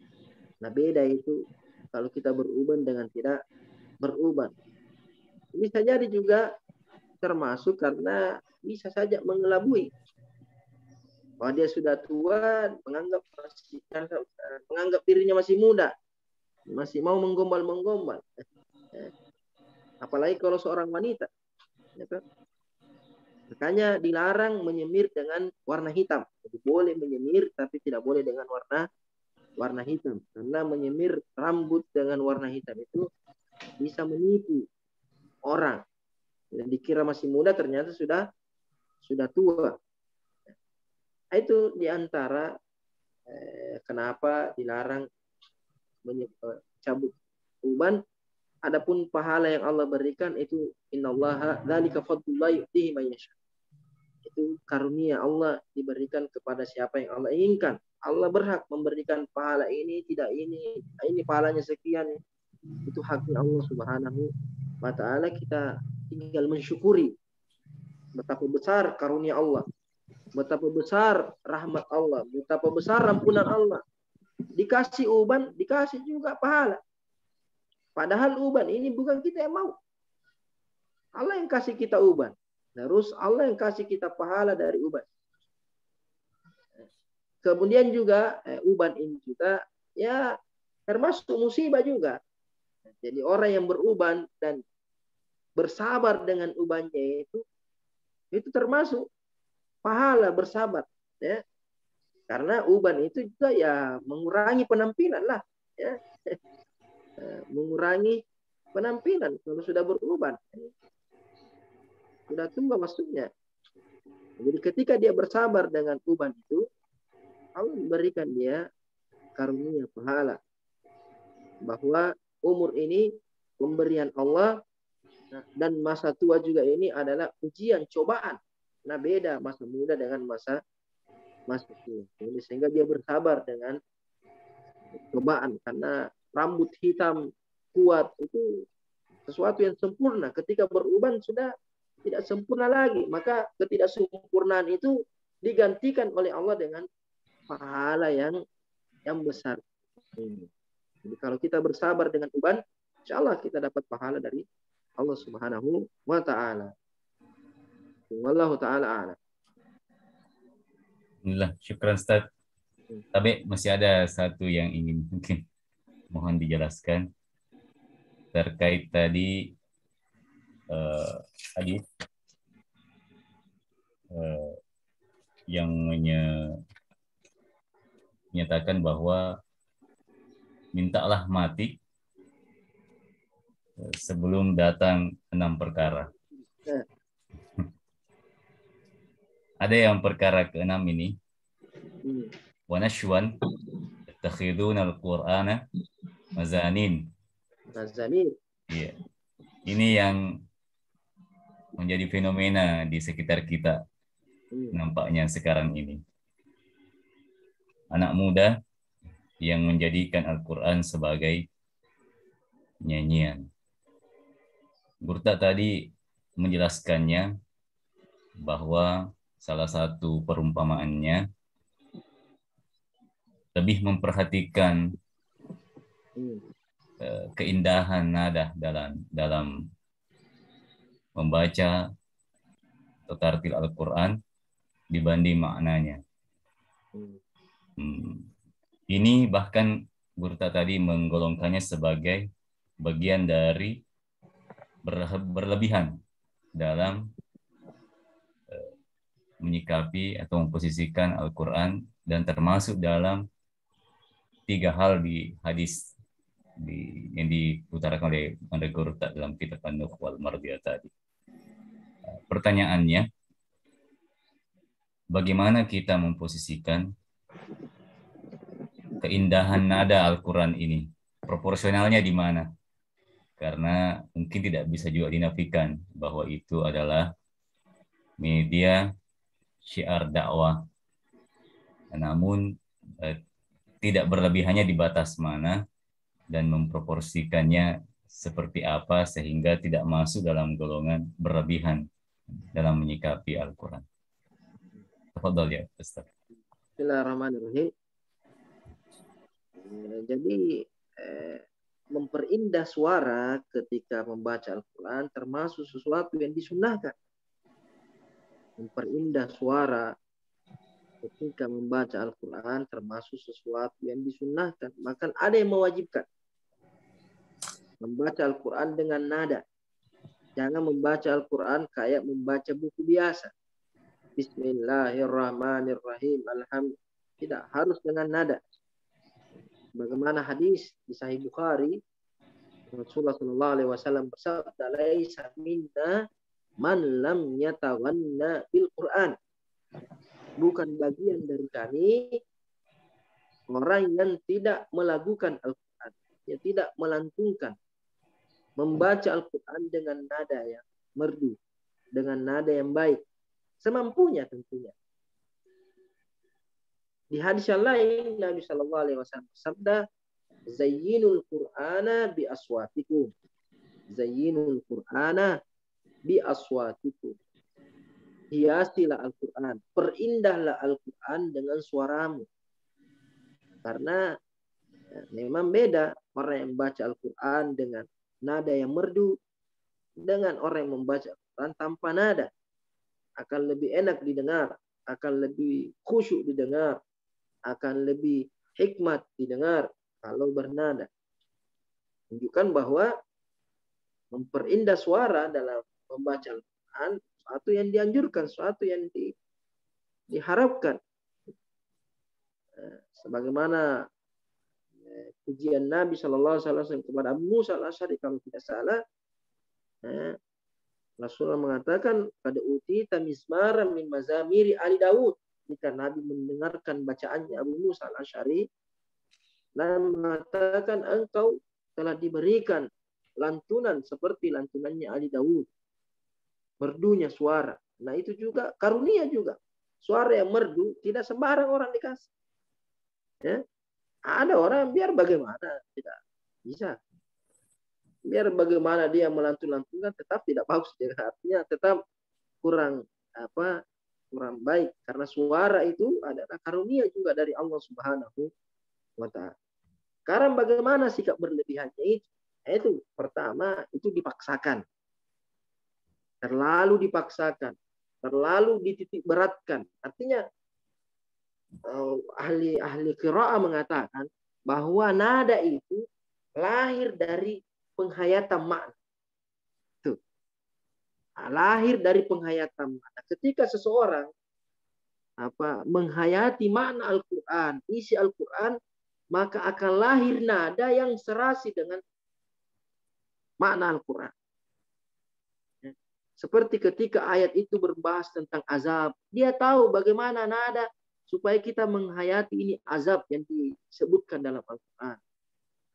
Nah, beda itu kalau kita beruban dengan tidak beruban. Bisa jadi juga termasuk karena bisa saja mengelabui. Bahwa dia sudah tua, menganggap dirinya masih muda. Masih mau menggombal-menggombal. Apalagi kalau seorang wanita. Makanya dilarang menyemir dengan warna hitam. Jadi boleh menyemir, tapi tidak boleh dengan warna hitam. Karena menyemir rambut dengan warna hitam itu bisa menipu orang. Dan dikira masih muda, ternyata sudah tua. Itu diantara kenapa dilarang cabut uban. Adapun pahala yang Allah berikan itu innallaha dzalika fadlullah yu'tihi man yasha. Itu karunia Allah diberikan kepada siapa yang Allah inginkan. Allah berhak memberikan pahala ini, tidak ini pahalanya sekian. Itu haknya Allah Subhanahu wa Ta'ala. Kita tinggal mensyukuri betapa besar karunia Allah, betapa besar rahmat Allah, betapa besar ampunan Allah. Dikasih uban, dikasih juga pahala. Padahal uban ini bukan kita yang mau. Allah yang kasih kita uban. Terus Allah yang kasih kita pahala dari uban. Kemudian juga uban ini juga ya termasuk musibah juga. Jadi orang yang beruban dan bersabar dengan ubannya itu termasuk pahala bersabar, ya. Karena uban itu juga ya mengurangi penampilan lah, ya. Mengurangi penampilan kalau sudah beruban. Sudah tua maksudnya. Jadi ketika dia bersabar dengan uban itu, Allah memberikan dia karunia pahala. Bahwa umur ini pemberian Allah dan masa tua juga ini adalah ujian, cobaan. Nah, beda masa muda dengan masa tua. Jadi, sehingga dia bersabar dengan cobaan. Karena rambut hitam kuat itu sesuatu yang sempurna. Ketika beruban sudah tidak sempurna lagi. Maka ketidaksempurnaan itu digantikan oleh Allah dengan pahala yang yang besar. Jadi kalau kita bersabar dengan uban, insya Allah kita dapat pahala dari Allah Subhanahu wa Ta'ala. Wallahu ta'ala a'lam. Alhamdulillah, syukran Ustaz. Tapi masih ada satu yang ingin mungkin mohon dijelaskan terkait tadi hadis yang menyatakan bahwa mintalah mati sebelum datang 6 perkara. Ada yang perkara ke-6 ini. Wa nashwan tattakhiduna al-Qur'ana mazanin. Mazanin. Iya. Ini yang menjadi fenomena di sekitar kita nampaknya sekarang ini. Anak muda yang menjadikan Al-Quran sebagai nyanyian. Burta tadi menjelaskannya bahwa salah satu perumpamaannya lebih memperhatikan keindahan nada dalam membaca atau tartil Al-Quran dibanding maknanya. Ini bahkan Burta tadi menggolongkannya sebagai bagian dari berlebihan dalam menyikapi atau memposisikan Al-Quran, dan termasuk dalam 3 hal di hadis yang diutarakan oleh Anda Burta dalam kitab An-Nukh wal Mardiyah tadi. Pertanyaannya, bagaimana kita memposisikan keindahan nada Al-Quran ini? Proporsionalnya di mana? Karena mungkin tidak bisa juga dinafikan bahwa itu adalah media syiar dakwah. Namun tidak berlebihannya di batas mana dan memproporsikannya seperti apa sehingga tidak masuk dalam golongan berlebihan dalam menyikapi Al-Quran. Tafadhal ya Ustaz. Bismillahirrahmanirrahim. Jadi memperindah suara ketika membaca Al-Quran termasuk sesuatu yang disunahkan. Memperindah suara ketika membaca Al-Quran termasuk sesuatu yang disunahkan. Bahkan ada yang mewajibkan membaca Al-Quran dengan nada. Jangan membaca Al-Quran kayak membaca buku biasa. Bismillahirrahmanirrahim. Alhamdulillah. Tidak harus dengan nada. Bagaimana hadis di Sahih Bukhari, Rasulullah SAW bersabda, "Laisa minna man lam yatawanna bil Quran." Bukan bagian dari kami orang yang tidak melakukan Al-Quran, yang tidak melantunkan, membaca Al-Quran dengan nada yang merdu, dengan nada yang baik, semampunya tentunya. Di hadis yang lain, Nabi SAW bersabda, "Zayyinul Qur'ana bi aswatikum." Zayyinul Qur'ana bi aswatikum. Hiasilah Al-Quran, perindahlah Al-Quran dengan suaramu. Karena memang beda orang yang membaca Al-Quran dengan nada yang merdu dengan orang yang membaca Al-Quran tanpa nada. Akan lebih enak didengar, akan lebih khusyuk didengar, akan lebih hikmat didengar kalau bernada. Menunjukkan bahwa memperindah suara dalam membaca Al-Quran suatu yang dianjurkan, suatu yang diharapkan. Sebagaimana pujian Nabi SAW kepada Abu Musa al-Asy'ari kalau tidak salah, Rasulullah mengatakan, "Qad utita mizmaran min mazamiri Ali Daud." Jika Nabi mendengarkan bacaannya Abu Musa al-Asy'ari, dan mengatakan, "Engkau telah diberikan lantunan seperti lantunannya Ali Daud." Merdunya suara. Nah itu juga karunia juga. Suara yang merdu tidak sembarang orang dikasih. Ya. Ada orang biar bagaimana tidak bisa. Biar bagaimana dia melantun-lantunkan tetap tidak bagus. Artinya tetap kurang kurang baik, karena suara itu adalah karunia juga dari Allah Subhanahu wa ta'ala. Sekarang bagaimana sikap berlebihannya itu? Itu pertama, itu dipaksakan. Terlalu dipaksakan. Terlalu dititik beratkan. Artinya ahli qiraah mengatakan bahwa nada itu lahir dari penghayatan makna. Tuh. Lahir dari penghayatan makna. Ketika seseorang menghayati makna Al-Quran, isi Al-Quran, maka akan lahir nada yang serasi dengan makna Al-Quran. Seperti ketika ayat itu berbahas tentang azab, dia tahu bagaimana nada supaya kita menghayati ini azab yang disebutkan dalam Al-Quran.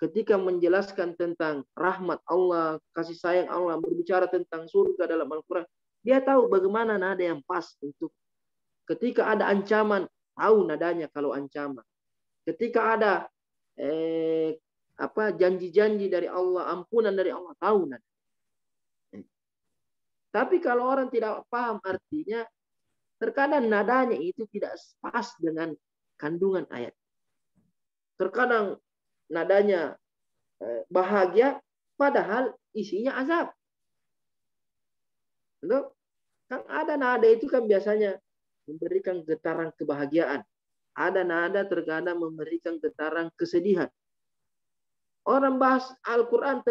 Ketika menjelaskan tentang rahmat Allah, kasih sayang Allah, berbicara tentang surga dalam Al-Quran, dia tahu bagaimana nada yang pas untuk ketika ada ancaman, tahu nadanya kalau ancaman. Ketika ada janji-janji dari Allah, ampunan dari Allah, tahu nada. Tapi kalau orang tidak paham artinya, terkadang nadanya itu tidak pas dengan kandungan ayat. Terkadang nadanya bahagia, padahal isinya azab. Kan ada nada itu kan biasanya memberikan getaran kebahagiaan. Ada nada terkadang memberikan getaran kesedihan. Orang bahas Al-Quran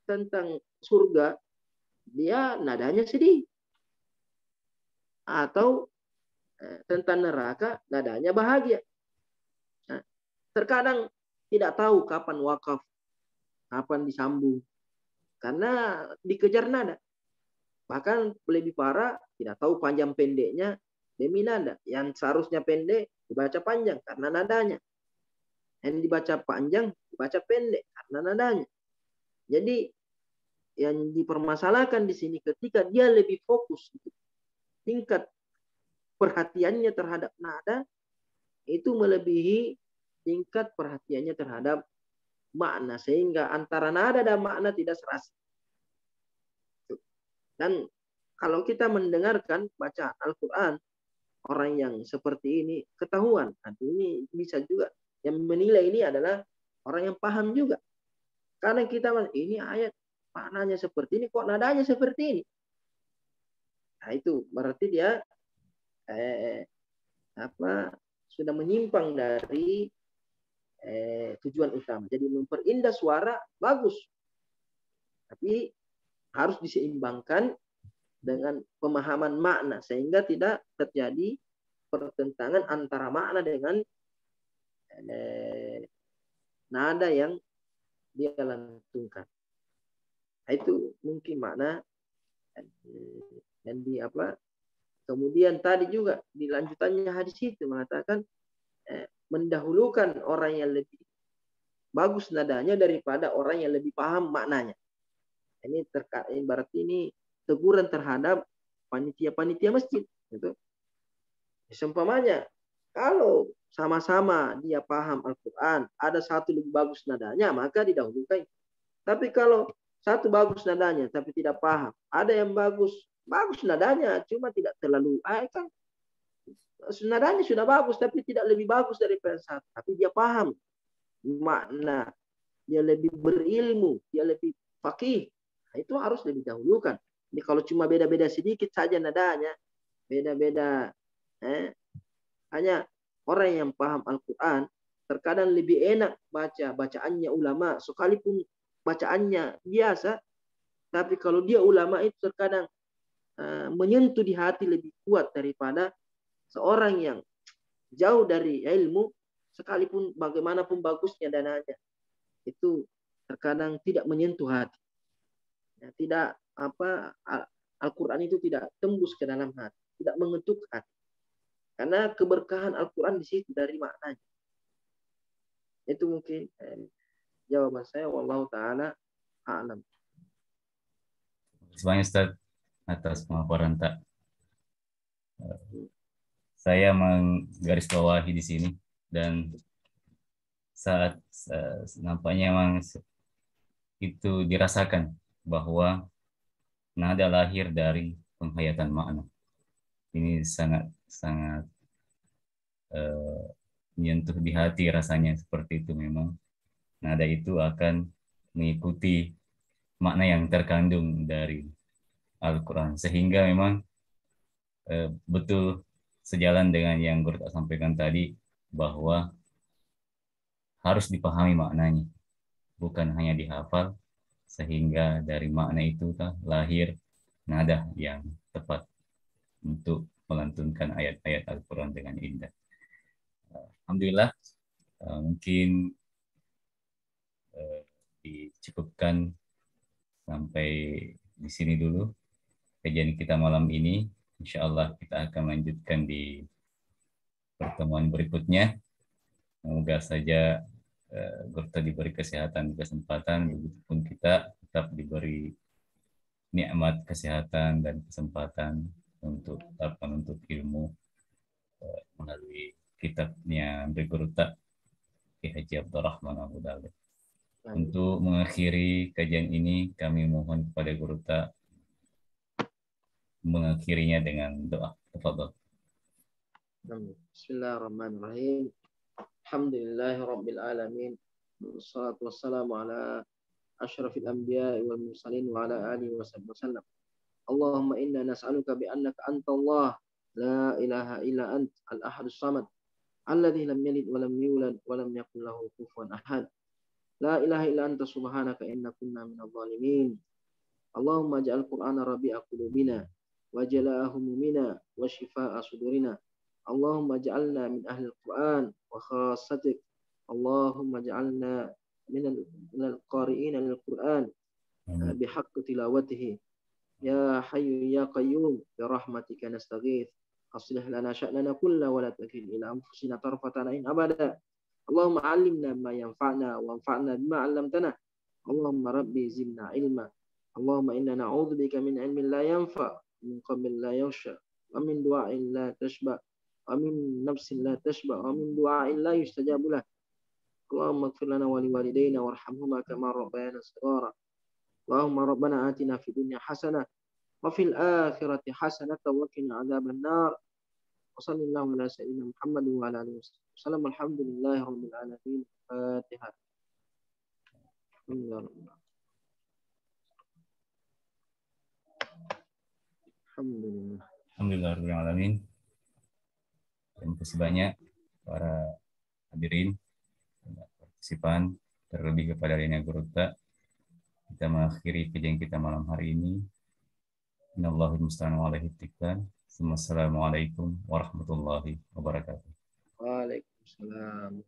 tentang surga, dia nadanya sedih. Atau tentang neraka, nadanya bahagia. Nah, terkadang tidak tahu kapan wakaf, kapan disambung. Karena dikejar nada. Bahkan lebih parah, tidak tahu panjang pendeknya demi nada. Yang seharusnya pendek, dibaca panjang karena nadanya. Yang dibaca panjang, dibaca pendek karena nadanya. Jadi, yang dipermasalahkan di sini ketika dia lebih fokus, tingkat perhatiannya terhadap nada, itu melebihi tingkat perhatiannya terhadap makna. Sehingga antara nada dan makna tidak serasi. Dan kalau kita mendengarkan bacaan Al-Quran, orang yang seperti ini ketahuan. Nanti ini bisa juga yang menilai ini adalah orang yang paham juga. Karena kita ini ayat maknanya seperti ini, kok nadanya seperti ini. Nah itu berarti dia sudah menyimpang dari tujuan utama. Jadi memperindah suara bagus, tapi harus diseimbangkan dengan pemahaman makna sehingga tidak terjadi pertentangan antara makna dengan nada yang dia lantunkan. Nah, itu mungkin makna dan kemudian tadi juga di lanjutannya hadis itu mengatakan mendahulukan orang yang lebih bagus nadanya daripada orang yang lebih paham maknanya. Ini berarti ini teguran terhadap panitia-panitia masjid. Gitu. Seumpamanya, kalau sama-sama dia paham Al-Quran, ada satu lebih bagus nadanya, maka didahulukan. Tapi kalau satu bagus nadanya, tapi tidak paham, ada yang bagus nadanya, cuma tidak terlalu, kan nadanya sudah bagus, tapi tidak lebih bagus daripada satu. Tapi dia paham makna, dia lebih berilmu, dia lebih faqih. Nah, itu harus lebih dahulukan. Jadi kalau cuma beda-beda sedikit saja nadanya, beda-beda, hanya orang yang paham Al-Quran terkadang lebih enak bacaannya ulama, sekalipun bacaannya biasa, tapi kalau dia ulama itu terkadang menyentuh di hati lebih kuat daripada seorang yang jauh dari ilmu, sekalipun bagaimanapun bagusnya dananya, itu terkadang tidak menyentuh hati. Ya, tidak Al-Quran itu tidak tembus ke dalam hati, tidak mengetuk hati. Karena keberkahan Al-Quran di situ dari maknanya. Itu mungkin jawaban saya. Wallahu ta'ala a'lam. Terima kasih Ustaz atas pemaparan tak. Saya menggarisbawahi di sini dan saat nampaknya memang itu dirasakan bahwa nada lahir dari penghayatan makna. Ini sangat menyentuh di hati rasanya seperti itu memang. Nada itu akan mengikuti makna yang terkandung dari Al-Quran. Sehingga memang betul sejalan dengan yang Guru tak sampaikan tadi, bahwa harus dipahami maknanya, bukan hanya dihafal, sehingga dari makna itu lahir nada yang tepat untuk melantunkan ayat-ayat Al-Quran dengan indah. Alhamdulillah, mungkin dicukupkan sampai di sini dulu kajian kita malam ini. Insya Allah kita akan lanjutkan di pertemuan berikutnya. Semoga saja Gurta diberi kesehatan, kesempatan, begitupun kita tetap diberi nikmat kesehatan dan kesempatan untuk menuntut ilmu melalui kitabnya Gurta Ki Haji Abdurrahman Abu Dalib. Untuk mengakhiri kajian ini, kami mohon kepada Gurta mengakhirinya dengan doa. Tafadhol. Bismillahirrahmanirrahim. Alhamdulillahi Rabbil Alamin. Wassalatu wassalamu ala ashrafil anbiya wal mursalin wa ala alihi wa sahbihi wasallam. Allahumma inna nas'aluka bi annaka anta Allah la ilaha illa ant al-ahadus samad alladhi lam yalid wa lam yulad wa lam yakul lahu kufuwan ahad. La ilaha illa anta subhanaka inna kunna minadh dhalimin. Allahumma ja'al Qur'ana rabi'a qulubina wa jalaa humumina wa shifaa'a sudurina. Allahumma ja'alna min ahli al-Qur'an wa khassatik. Allahumma ja'alna min al-qari'ina lil-Qur'an bihaqqi tilawatihi. Ya hayyu ya qayyum bi rahmatika nastaghith. Aslih lana sya'nana kulla wa la takil ila anfusina tarfatan ain abada. Allahumma 'allimna ma yanfa'na wanfa'na bima 'allamtana. Allahumma rabbi zidna ilma. Allahumma inna na'udzubika min ilmin la yanfa' min qalbin la yakhsha wa min du'a'in la tashba' wa min nafsin la tashba' wa min du'a'in la yustajabu lah. Allahumma ighfir lana wa liwalidayna warhamhuma kama rabbayana shighara. Allahumma rabbana atina fid dunya hasanah wa fil akhirati hasanah wa qina adzaban nar. Wa sallallahu ala sayyidina Muhammad wa ala alihi wasallam. Alhamdulillahi rabbil alamin. Fatihah. Alhamdulillah. Alhamdulillahirrahmanirrahim. Terima kasih banyak para hadirin, partisipan, terlebih kepada Rina Gurta. Kita mengakhiri kajian kita malam hari ini. Innallahi musta'an wa alaihi tiklan. Assalamualaikum warahmatullahi wabarakatuh. Waalaikumsalam.